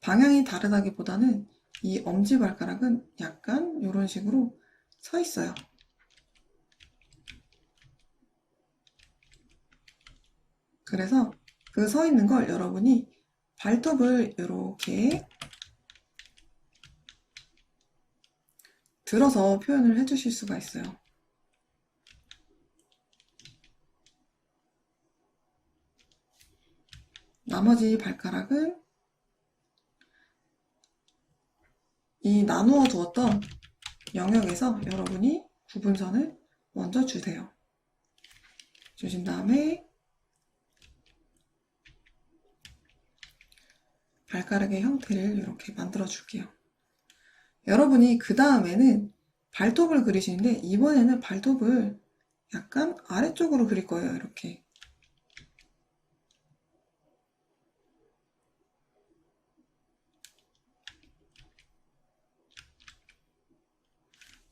S1: 방향이 다르다기보다는 이 엄지발가락은 약간 이런 식으로 서 있어요. 그래서 그 서 있는 걸 여러분이 발톱을 이렇게 들어서 표현을 해주실 수가 있어요. 나머지 발가락은 이 나누어 두었던 영역에서 여러분이 구분선을 먼저 주세요. 주신 다음에 발가락의 형태를 이렇게 만들어 줄게요. 여러분이 그 다음에는 발톱을 그리시는데 이번에는 발톱을 약간 아래쪽으로 그릴 거예요. 이렇게.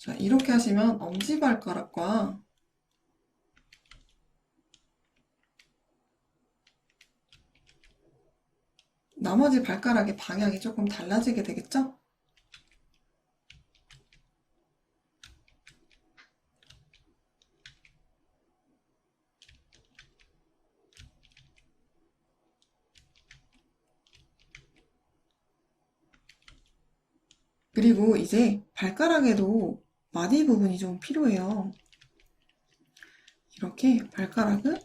S1: 자, 이렇게 하시면 엄지발가락과 나머지 발가락의 방향이 조금 달라지게 되겠죠? 그리고 이제 발가락에도 마디 부분이 좀 필요해요. 이렇게 발가락은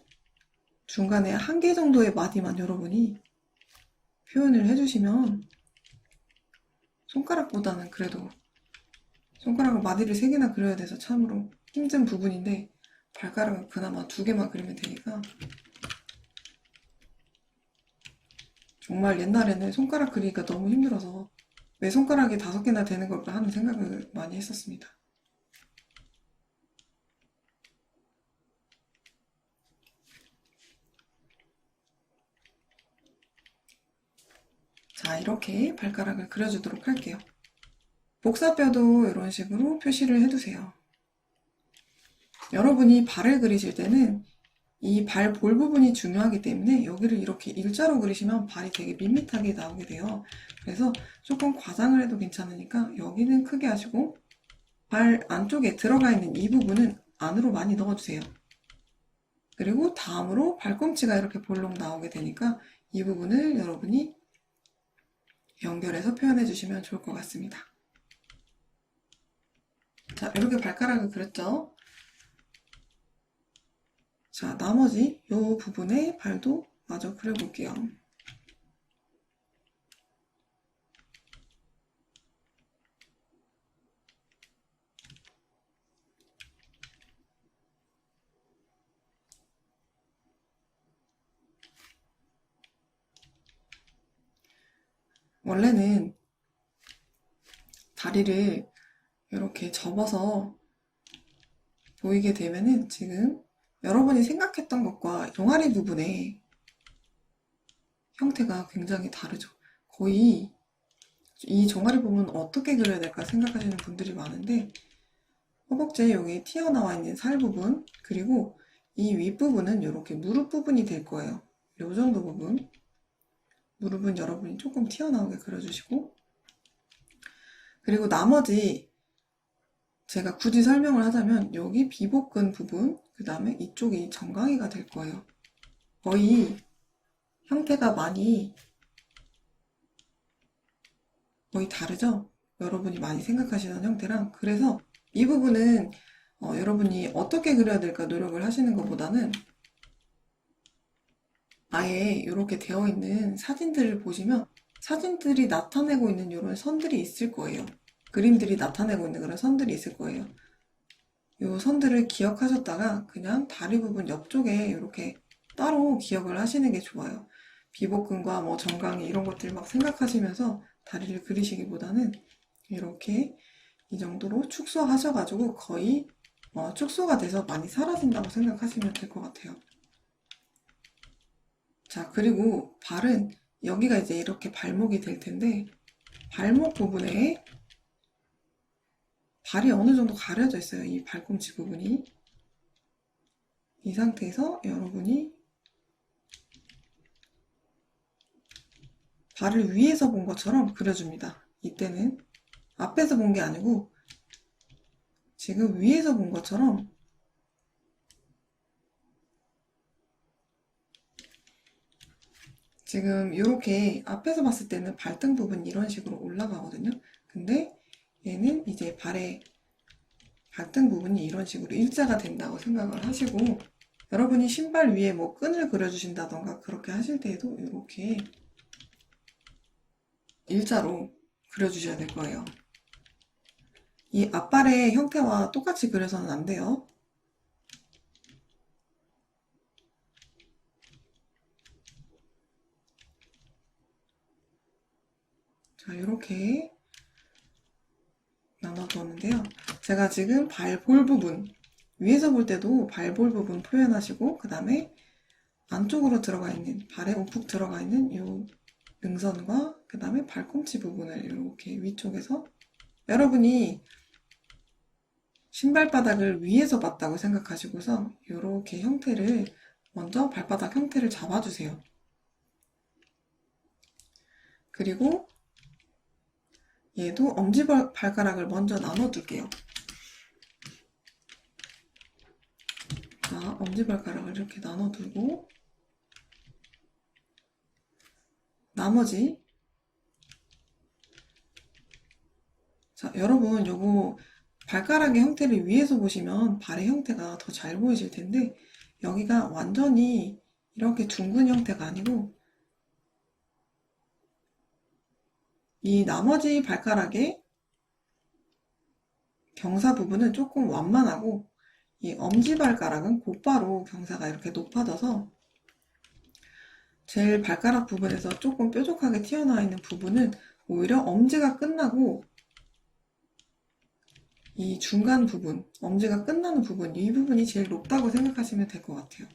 S1: 중간에 한 개 정도의 마디만 여러분이 표현을 해주시면 손가락보다는 그래도 손가락은 마디를 3개나 그려야 돼서 참으로 힘든 부분인데 발가락은 그나마 2개만 그리면 되니까 정말 옛날에는 손가락 그리기가 너무 힘들어서 왜 손가락이 5개나 되는 걸까 하는 생각을 많이 했었습니다. 자, 이렇게 발가락을 그려주도록 할게요. 복사뼈도 이런 식으로 표시를 해두세요. 여러분이 발을 그리실 때는 이 발 볼 부분이 중요하기 때문에 여기를 이렇게 일자로 그리시면 발이 되게 밋밋하게 나오게 돼요. 그래서 조금 과장을 해도 괜찮으니까 여기는 크게 하시고 발 안쪽에 들어가 있는 이 부분은 안으로 많이 넣어주세요. 그리고 다음으로 발꿈치가 이렇게 볼록 나오게 되니까 이 부분을 여러분이 연결해서 표현해 주시면 좋을 것 같습니다. 자, 이렇게 발가락을 그렸죠? 자, 나머지 이 부분에 발도 마저 그려볼게요. 원래는 다리를 이렇게 접어서 보이게 되면은 지금 여러분이 생각했던 것과 종아리 부분의 형태가 굉장히 다르죠. 거의 이 종아리 부분 어떻게 그려야 될까 생각하시는 분들이 많은데 허벅지에 여기 튀어나와 있는 살 부분 그리고 이 윗부분은 이렇게 무릎 부분이 될 거예요. 이 정도 부분 무릎은 여러분이 조금 튀어나오게 그려주시고 그리고 나머지 제가 굳이 설명을 하자면 여기 비복근 부분 그 다음에 이쪽이 정강이가 될 거예요. 거의 형태가 많이 거의 다르죠? 여러분이 많이 생각하시는 형태랑. 그래서 이 부분은 여러분이 어떻게 그려야 될까 노력을 하시는 것보다는 아예 이렇게 되어 있는 사진들을 보시면 사진들이 나타내고 있는 이런 선들이 있을 거예요. 그림들이 나타내고 있는 그런 선들이 있을 거예요. 이 선들을 기억하셨다가 그냥 다리 부분 옆쪽에 이렇게 따로 기억을 하시는 게 좋아요. 비복근과 뭐 정강이 이런 것들 막 생각하시면서 다리를 그리시기보다는 이렇게 이 정도로 축소하셔가지고 거의 축소가 돼서 많이 사라진다고 생각하시면 될 것 같아요. 자, 그리고 발은 여기가 이제 이렇게 발목이 될 텐데 발목 부분에 발이 어느 정도 가려져 있어요. 이 발꿈치 부분이. 이 상태에서 여러분이 발을 위에서 본 것처럼 그려줍니다. 이때는 앞에서 본 게 아니고 지금 위에서 본 것처럼 지금 이렇게 앞에서 봤을 때는 발등 부분이 이런 식으로 올라가거든요. 근데 얘는 이제 발의 발등 부분이 이런 식으로 일자가 된다고 생각을 하시고 여러분이 신발 위에 뭐 끈을 그려주신다던가 그렇게 하실 때에도 이렇게 일자로 그려주셔야 될 거예요. 이 앞발의 형태와 똑같이 그려서는 안 돼요. 자, 이렇게 나눠두었는데요. 제가 지금 발볼 부분, 위에서 볼 때도 발볼 부분 표현하시고 그 다음에 안쪽으로 들어가 있는, 발에 움푹 들어가 있는 이 능선과 그 다음에 발꿈치 부분을 이렇게 위쪽에서 여러분이 신발바닥을 위에서 봤다고 생각하시고서 이렇게 형태를 먼저 발바닥 형태를 잡아주세요. 그리고 얘도 엄지발가락을 먼저 나눠둘게요. 자, 엄지발가락을 이렇게 나눠두고 나머지 자, 여러분 요거 발가락의 형태를 위에서 보시면 발의 형태가 더 잘 보이실 텐데 여기가 완전히 이렇게 둥근 형태가 아니고 이 나머지 발가락의 경사 부분은 조금 완만하고 이 엄지발가락은 곧바로 경사가 이렇게 높아져서 제일 발가락 부분에서 조금 뾰족하게 튀어나와 있는 부분은 오히려 엄지가 끝나고 이 중간 부분, 엄지가 끝나는 부분, 이 부분이 제일 높다고 생각하시면 될 것 같아요.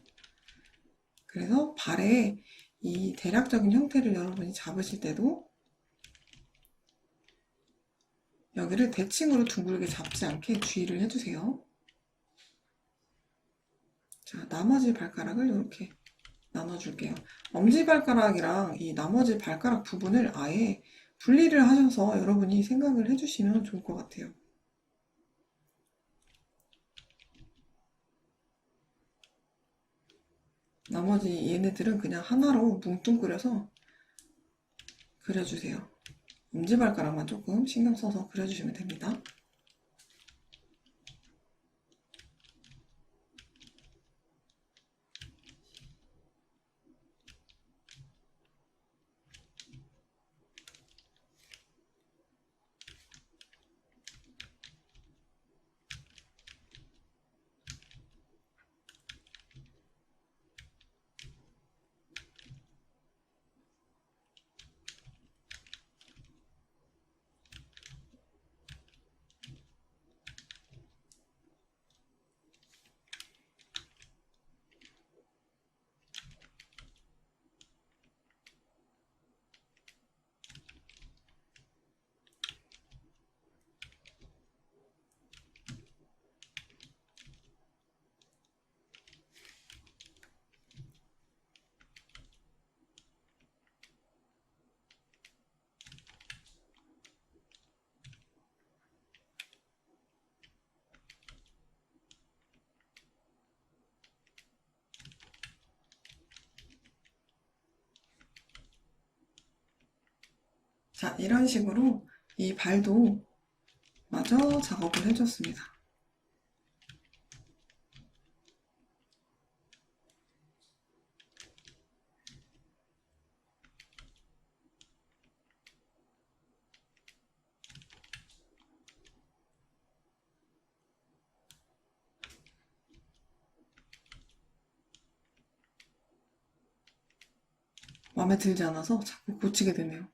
S1: 그래서 발의 이 대략적인 형태를 여러분이 잡으실 때도 여기를 대칭으로 둥글게 잡지 않게 주의를 해주세요. 자, 나머지 발가락을 이렇게 나눠줄게요. 엄지발가락이랑 이 나머지 발가락 부분을 아예 분리를 하셔서 여러분이 생각을 해주시면 좋을 것 같아요. 나머지 얘네들은 그냥 하나로 뭉뚱그려서 그려주세요. 엄지발가락만 조금 신경 써서 그려주시면 됩니다. 자, 이런 식으로 이 발도 마저 작업을 해줬습니다. 마음에 들지 않아서 자꾸 고치게 되네요.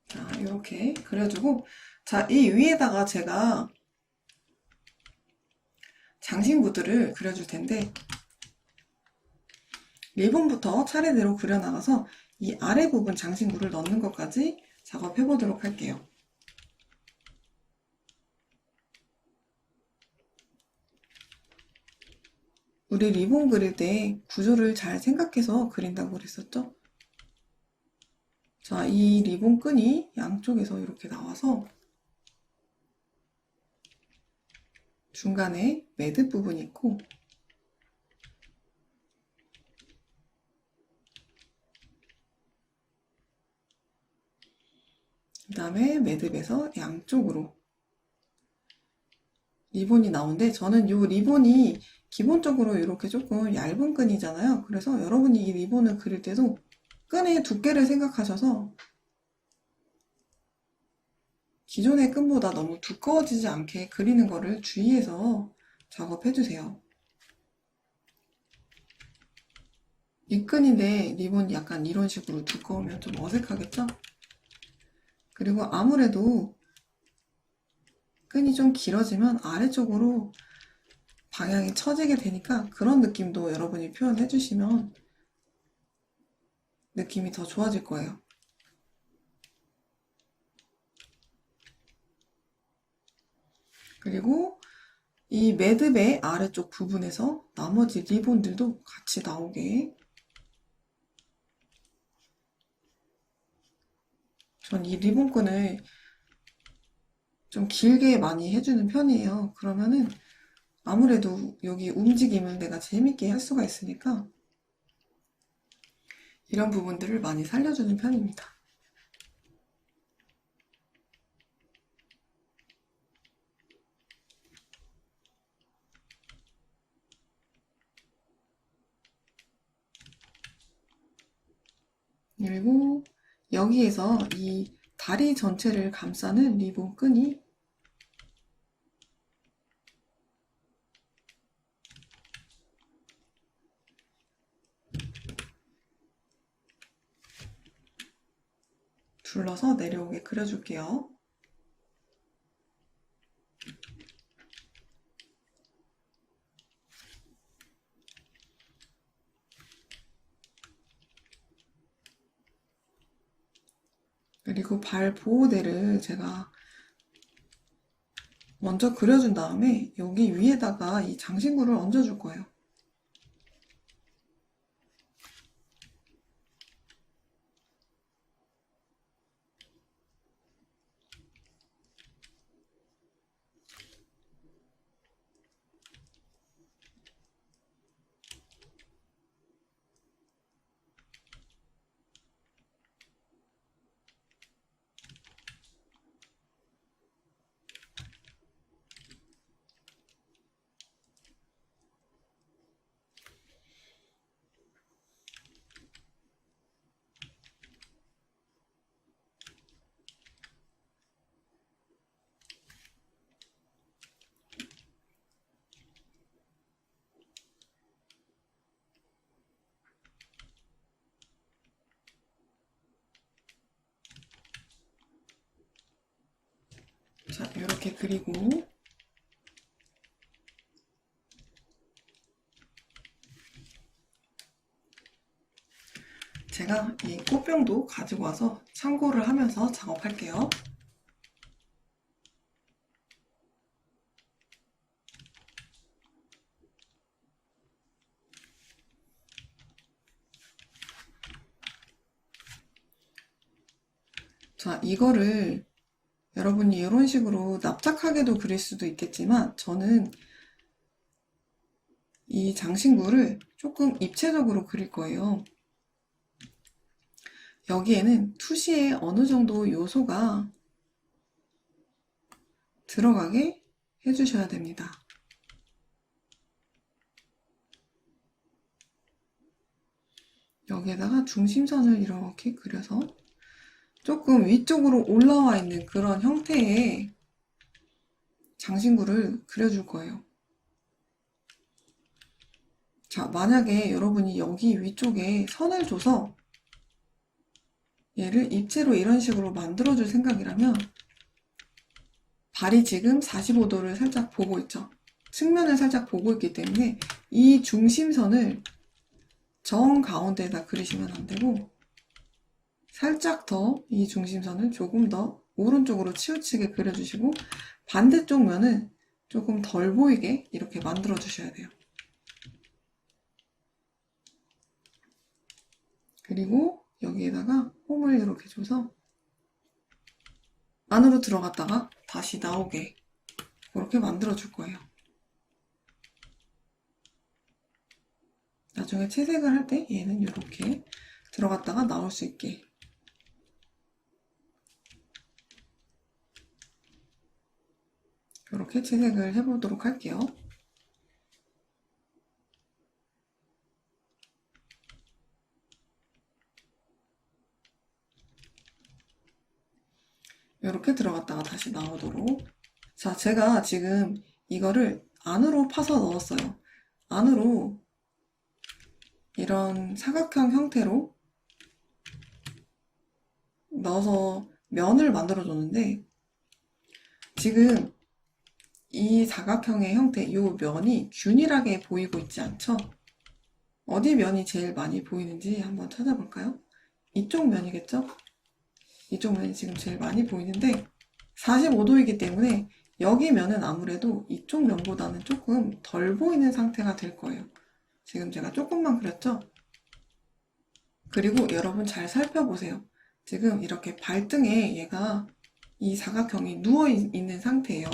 S1: 자, 이렇게 그려주고, 자, 이 위에다가 제가 장신구들을 그려줄 텐데, 리본부터 차례대로 그려나가서 이 아래 부분 장신구를 넣는 것까지 작업해 보도록 할게요. 우리 리본 그릴 때 구조를 잘 생각해서 그린다고 그랬었죠? 자, 이 리본 끈이 양쪽에서 이렇게 나와서 중간에 매듭 부분이 있고, 그 다음에 매듭에서 양쪽으로 리본이 나오는데, 저는 이 리본이 기본적으로 이렇게 조금 얇은 끈이잖아요. 그래서 여러분이 이 리본을 그릴 때도 끈의 두께를 생각하셔서 기존의 끈보다 너무 두꺼워지지 않게 그리는 거를 주의해서 작업해 주세요. 이 끈인데 리본이 약간 이런 식으로 두꺼우면 좀 어색하겠죠? 그리고 아무래도 끈이 좀 길어지면 아래쪽으로 방향이 처지게 되니까 그런 느낌도 여러분이 표현해 주시면 느낌이 더 좋아질 거예요. 그리고 이 매듭의 아래쪽 부분에서 나머지 리본들도 같이 나오게, 전 이 리본끈을 좀 길게 많이 해주는 편이에요. 그러면은 아무래도 여기 움직임을 내가 재밌게 할 수가 있으니까 이런 부분들을 많이 살려주는 편입니다. 그리고 여기에서 이 다리 전체를 감싸는 리본 끈이 둘러서 내려오게 그려줄게요. 그리고 발 보호대를 제가 먼저 그려준 다음에 여기 위에다가 이 장신구를 얹어줄 거예요. 자, 이렇게 그리고 제가 이 꽃병도 가지고 와서 참고를 하면서 작업할게요. 자, 이거를 여러분이 이런 식으로 납작하게도 그릴 수도 있겠지만 저는 이 장신구를 조금 입체적으로 그릴 거예요. 여기에는 투시에 어느 정도 요소가 들어가게 해주셔야 됩니다. 여기에다가 중심선을 이렇게 그려서 조금 위쪽으로 올라와 있는 그런 형태의 장신구를 그려줄 거예요. 자, 만약에 여러분이 여기 위쪽에 선을 줘서 얘를 입체로 이런 식으로 만들어줄 생각이라면 발이 지금 45도를 살짝 보고 있죠. 측면을 살짝 보고 있기 때문에 이 중심선을 정 가운데에다 그리시면 안 되고 살짝 더 이 중심선을 조금 더 오른쪽으로 치우치게 그려주시고 반대쪽 면은 조금 덜 보이게 이렇게 만들어 주셔야 돼요. 그리고 여기에다가 홈을 이렇게 줘서 안으로 들어갔다가 다시 나오게 그렇게 만들어 줄 거예요. 나중에 채색을 할 때 얘는 이렇게 들어갔다가 나올 수 있게 이렇게 채색을 해보도록 할게요. 이렇게 들어갔다가 다시 나오도록. 자, 제가 지금 이거를 안으로 파서 넣었어요. 안으로 이런 사각형 형태로 넣어서 면을 만들어 줬는데 지금 이 사각형의 형태, 이 면이 균일하게 보이고 있지 않죠? 어디 면이 제일 많이 보이는지 한번 찾아볼까요? 이쪽 면이겠죠? 이쪽 면이 지금 제일 많이 보이는데 45도이기 때문에 여기 면은 아무래도 이쪽 면보다는 조금 덜 보이는 상태가 될 거예요. 지금 제가 조금만 그렸죠? 그리고 여러분 잘 살펴보세요. 지금 이렇게 발등에 얘가 이 사각형이 누워있는 상태예요.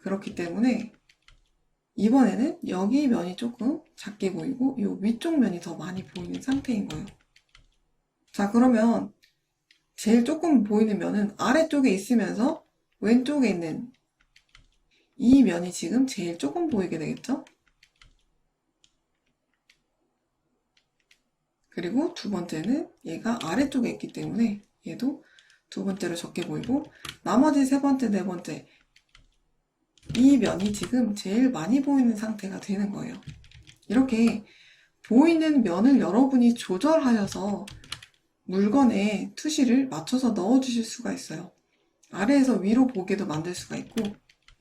S1: 그렇기 때문에 이번에는 여기 면이 조금 작게 보이고 이 위쪽 면이 더 많이 보이는 상태인 거예요. 자, 그러면 제일 조금 보이는 면은 아래쪽에 있으면서 왼쪽에 있는 이 면이 지금 제일 조금 보이게 되겠죠? 그리고 두 번째는 얘가 아래쪽에 있기 때문에 얘도 두 번째로 적게 보이고 나머지 세 번째, 네 번째 이 면이 지금 제일 많이 보이는 상태가 되는 거예요. 이렇게 보이는 면을 여러분이 조절하여서 물건에 투시를 맞춰서 넣어주실 수가 있어요. 아래에서 위로 보게도 만들 수가 있고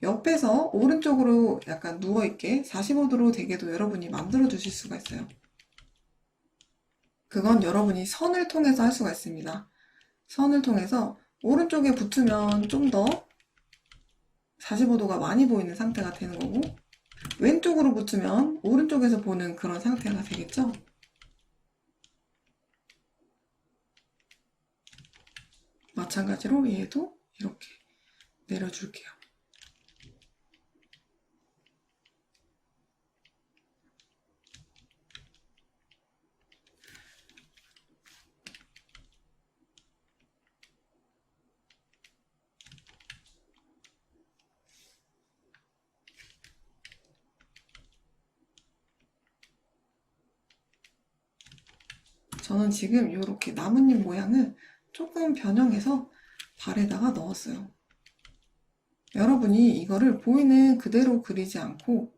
S1: 옆에서 오른쪽으로 약간 누워있게 45도로 되게도 여러분이 만들어 주실 수가 있어요. 그건 여러분이 선을 통해서 할 수가 있습니다. 선을 통해서 오른쪽에 붙으면 좀 더 45도가 많이 보이는 상태가 되는 거고 왼쪽으로 붙으면 오른쪽에서 보는 그런 상태가 되겠죠? 마찬가지로 얘도 이렇게 내려줄게요. 저는 지금 이렇게 나뭇잎 모양을 조금 변형해서 발에다가 넣었어요. 여러분이 이거를 보이는 그대로 그리지 않고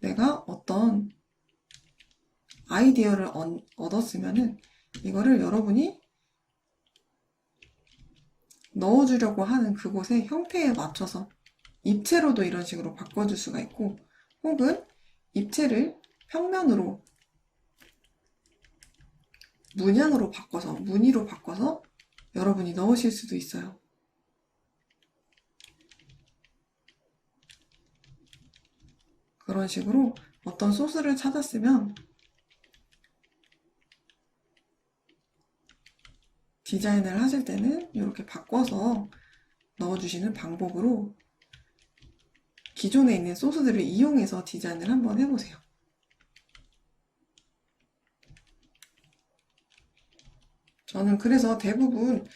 S1: 내가 어떤 아이디어를 얻었으면은 이거를 여러분이 넣어주려고 하는 그곳의 형태에 맞춰서 입체로도 이런 식으로 바꿔줄 수가 있고 혹은 입체를 평면으로 문양으로 바꿔서 무늬로 바꿔서 여러분이 넣으실 수도 있어요. 그런 식으로 어떤 소스를 찾았으면 디자인을 하실 때는 이렇게 바꿔서 넣어주시는 방법으로 기존에 있는 소스들을 이용해서 디자인을 한번 해보세요. 저는 그래서 대부분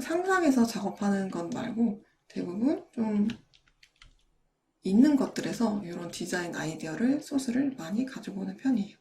S1: 상상해서 작업하는 것 말고 대부분 좀 있는 것들에서 이런 디자인 아이디어를, 소스를 많이 가지고 오는 편이에요.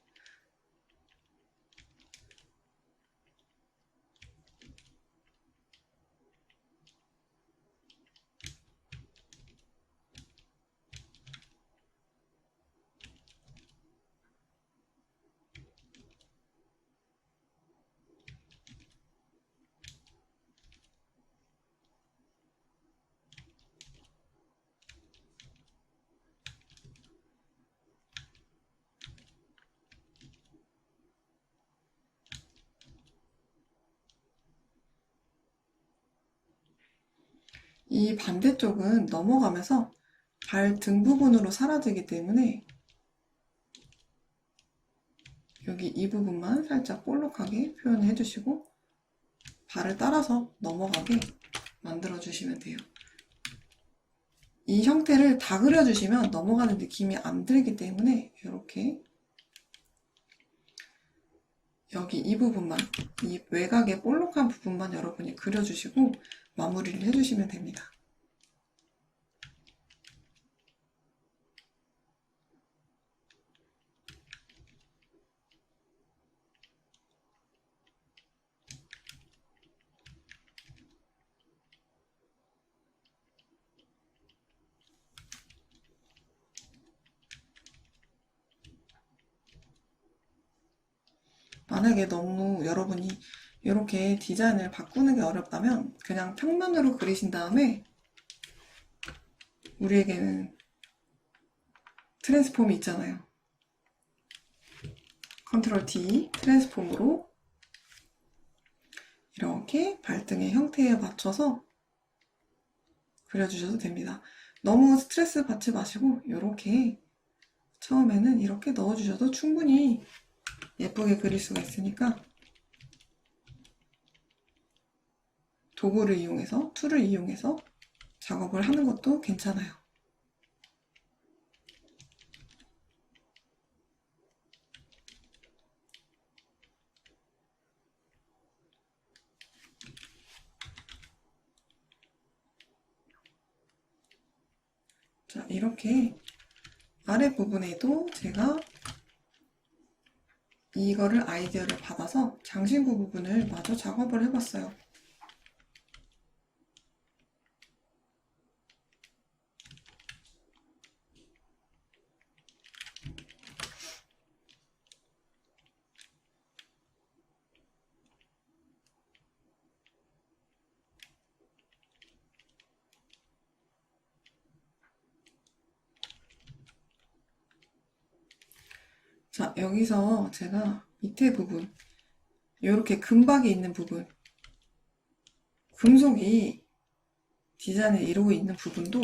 S1: 이 반대쪽은 넘어가면서 발 등 부분으로 사라지기 때문에 여기 이 부분만 살짝 볼록하게 표현을 해주시고 발을 따라서 넘어가게 만들어 주시면 돼요. 이 형태를 다 그려주시면 넘어가는 느낌이 안 들기 때문에 이렇게 여기 이 부분만, 이 외곽의 볼록한 부분만 여러분이 그려주시고 마무리를 해주시면 됩니다. 만약에 너무 여러분이 이렇게 디자인을 바꾸는 게 어렵다면 그냥 평면으로 그리신 다음에 우리에게는 트랜스폼이 있잖아요. 컨트롤 T, 트랜스폼으로 이렇게 발등의 형태에 맞춰서 그려주셔도 됩니다. 너무 스트레스 받지 마시고 이렇게 처음에는 이렇게 넣어주셔도 충분히 예쁘게 그릴 수가 있으니까 도구를 이용해서, 툴을 이용해서 작업을 하는 것도 괜찮아요. 자, 이렇게 아랫부분에도 제가 이거를 아이디어를 받아서 장신구 부분을 마저 작업을 해봤어요. 자, 여기서 제가 밑에 부분, 이렇게 금박이 있는 부분, 금속이 디자인을 이루고 있는 부분도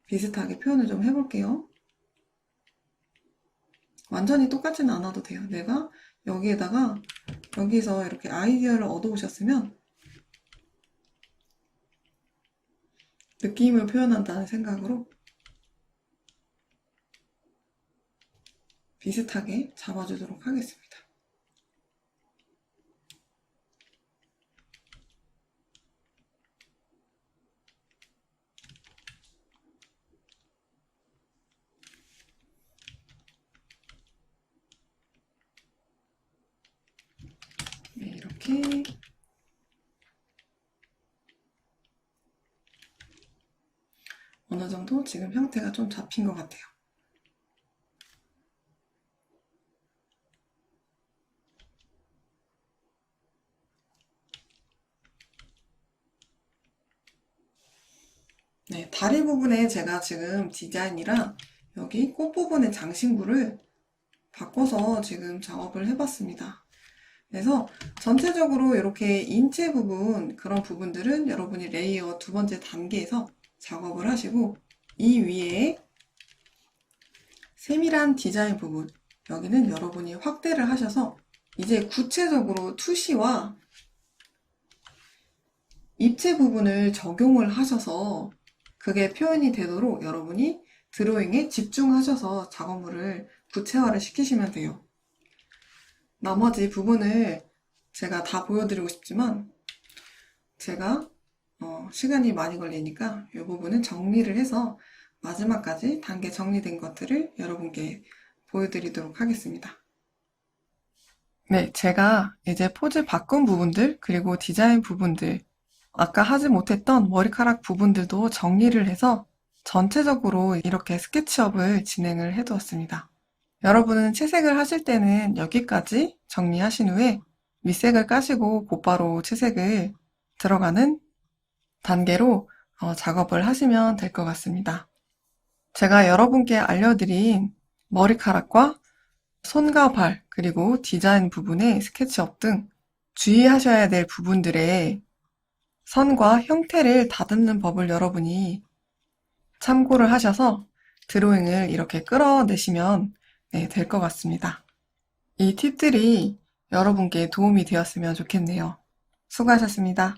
S1: 비슷하게 표현을 좀 해볼게요. 완전히 똑같지는 않아도 돼요. 내가 여기에다가 여기서 이렇게 아이디어를 얻어오셨으면 느낌을 표현한다는 생각으로 비슷하게 잡아주도록 하겠습니다. 네, 이렇게 어느 정도 지금 형태가 좀 잡힌 것 같아요. 네, 다리 부분에 제가 지금 디자인이랑 여기 꽃 부분의 장신구를 바꿔서 지금 작업을 해봤습니다. 그래서 전체적으로 이렇게 인체 부분, 그런 부분들은 여러분이 레이어 두 번째 단계에서 작업을 하시고 이 위에 세밀한 디자인 부분, 여기는 여러분이 확대를 하셔서 이제 구체적으로 투시와 입체 부분을 적용을 하셔서 그게 표현이 되도록 여러분이 드로잉에 집중하셔서 작업물을 구체화를 시키시면 돼요. 나머지 부분을 제가 다 보여드리고 싶지만 제가 시간이 많이 걸리니까 이 부분은 정리를 해서 마지막까지 단계 정리된 것들을 여러분께 보여드리도록 하겠습니다. 네, 제가 이제 포즈 바꾼 부분들, 그리고 디자인 부분들, 아까 하지 못했던 머리카락 부분들도 정리를 해서 전체적으로 이렇게 스케치업을 진행을 해두었습니다. 여러분은 채색을 하실 때는 여기까지 정리하신 후에 밑색을 까시고 곧바로 채색을 들어가는 단계로 작업을 하시면 될 것 같습니다. 제가 여러분께 알려드린 머리카락과 손과 발, 그리고 디자인 부분의 스케치업 등 주의하셔야 될 부분들의 선과 형태를 다듬는 법을 여러분이 참고를 하셔서 드로잉을 이렇게 끌어내시면 될 것 같습니다. 이 팁들이 여러분께 도움이 되었으면 좋겠네요. 수고하셨습니다.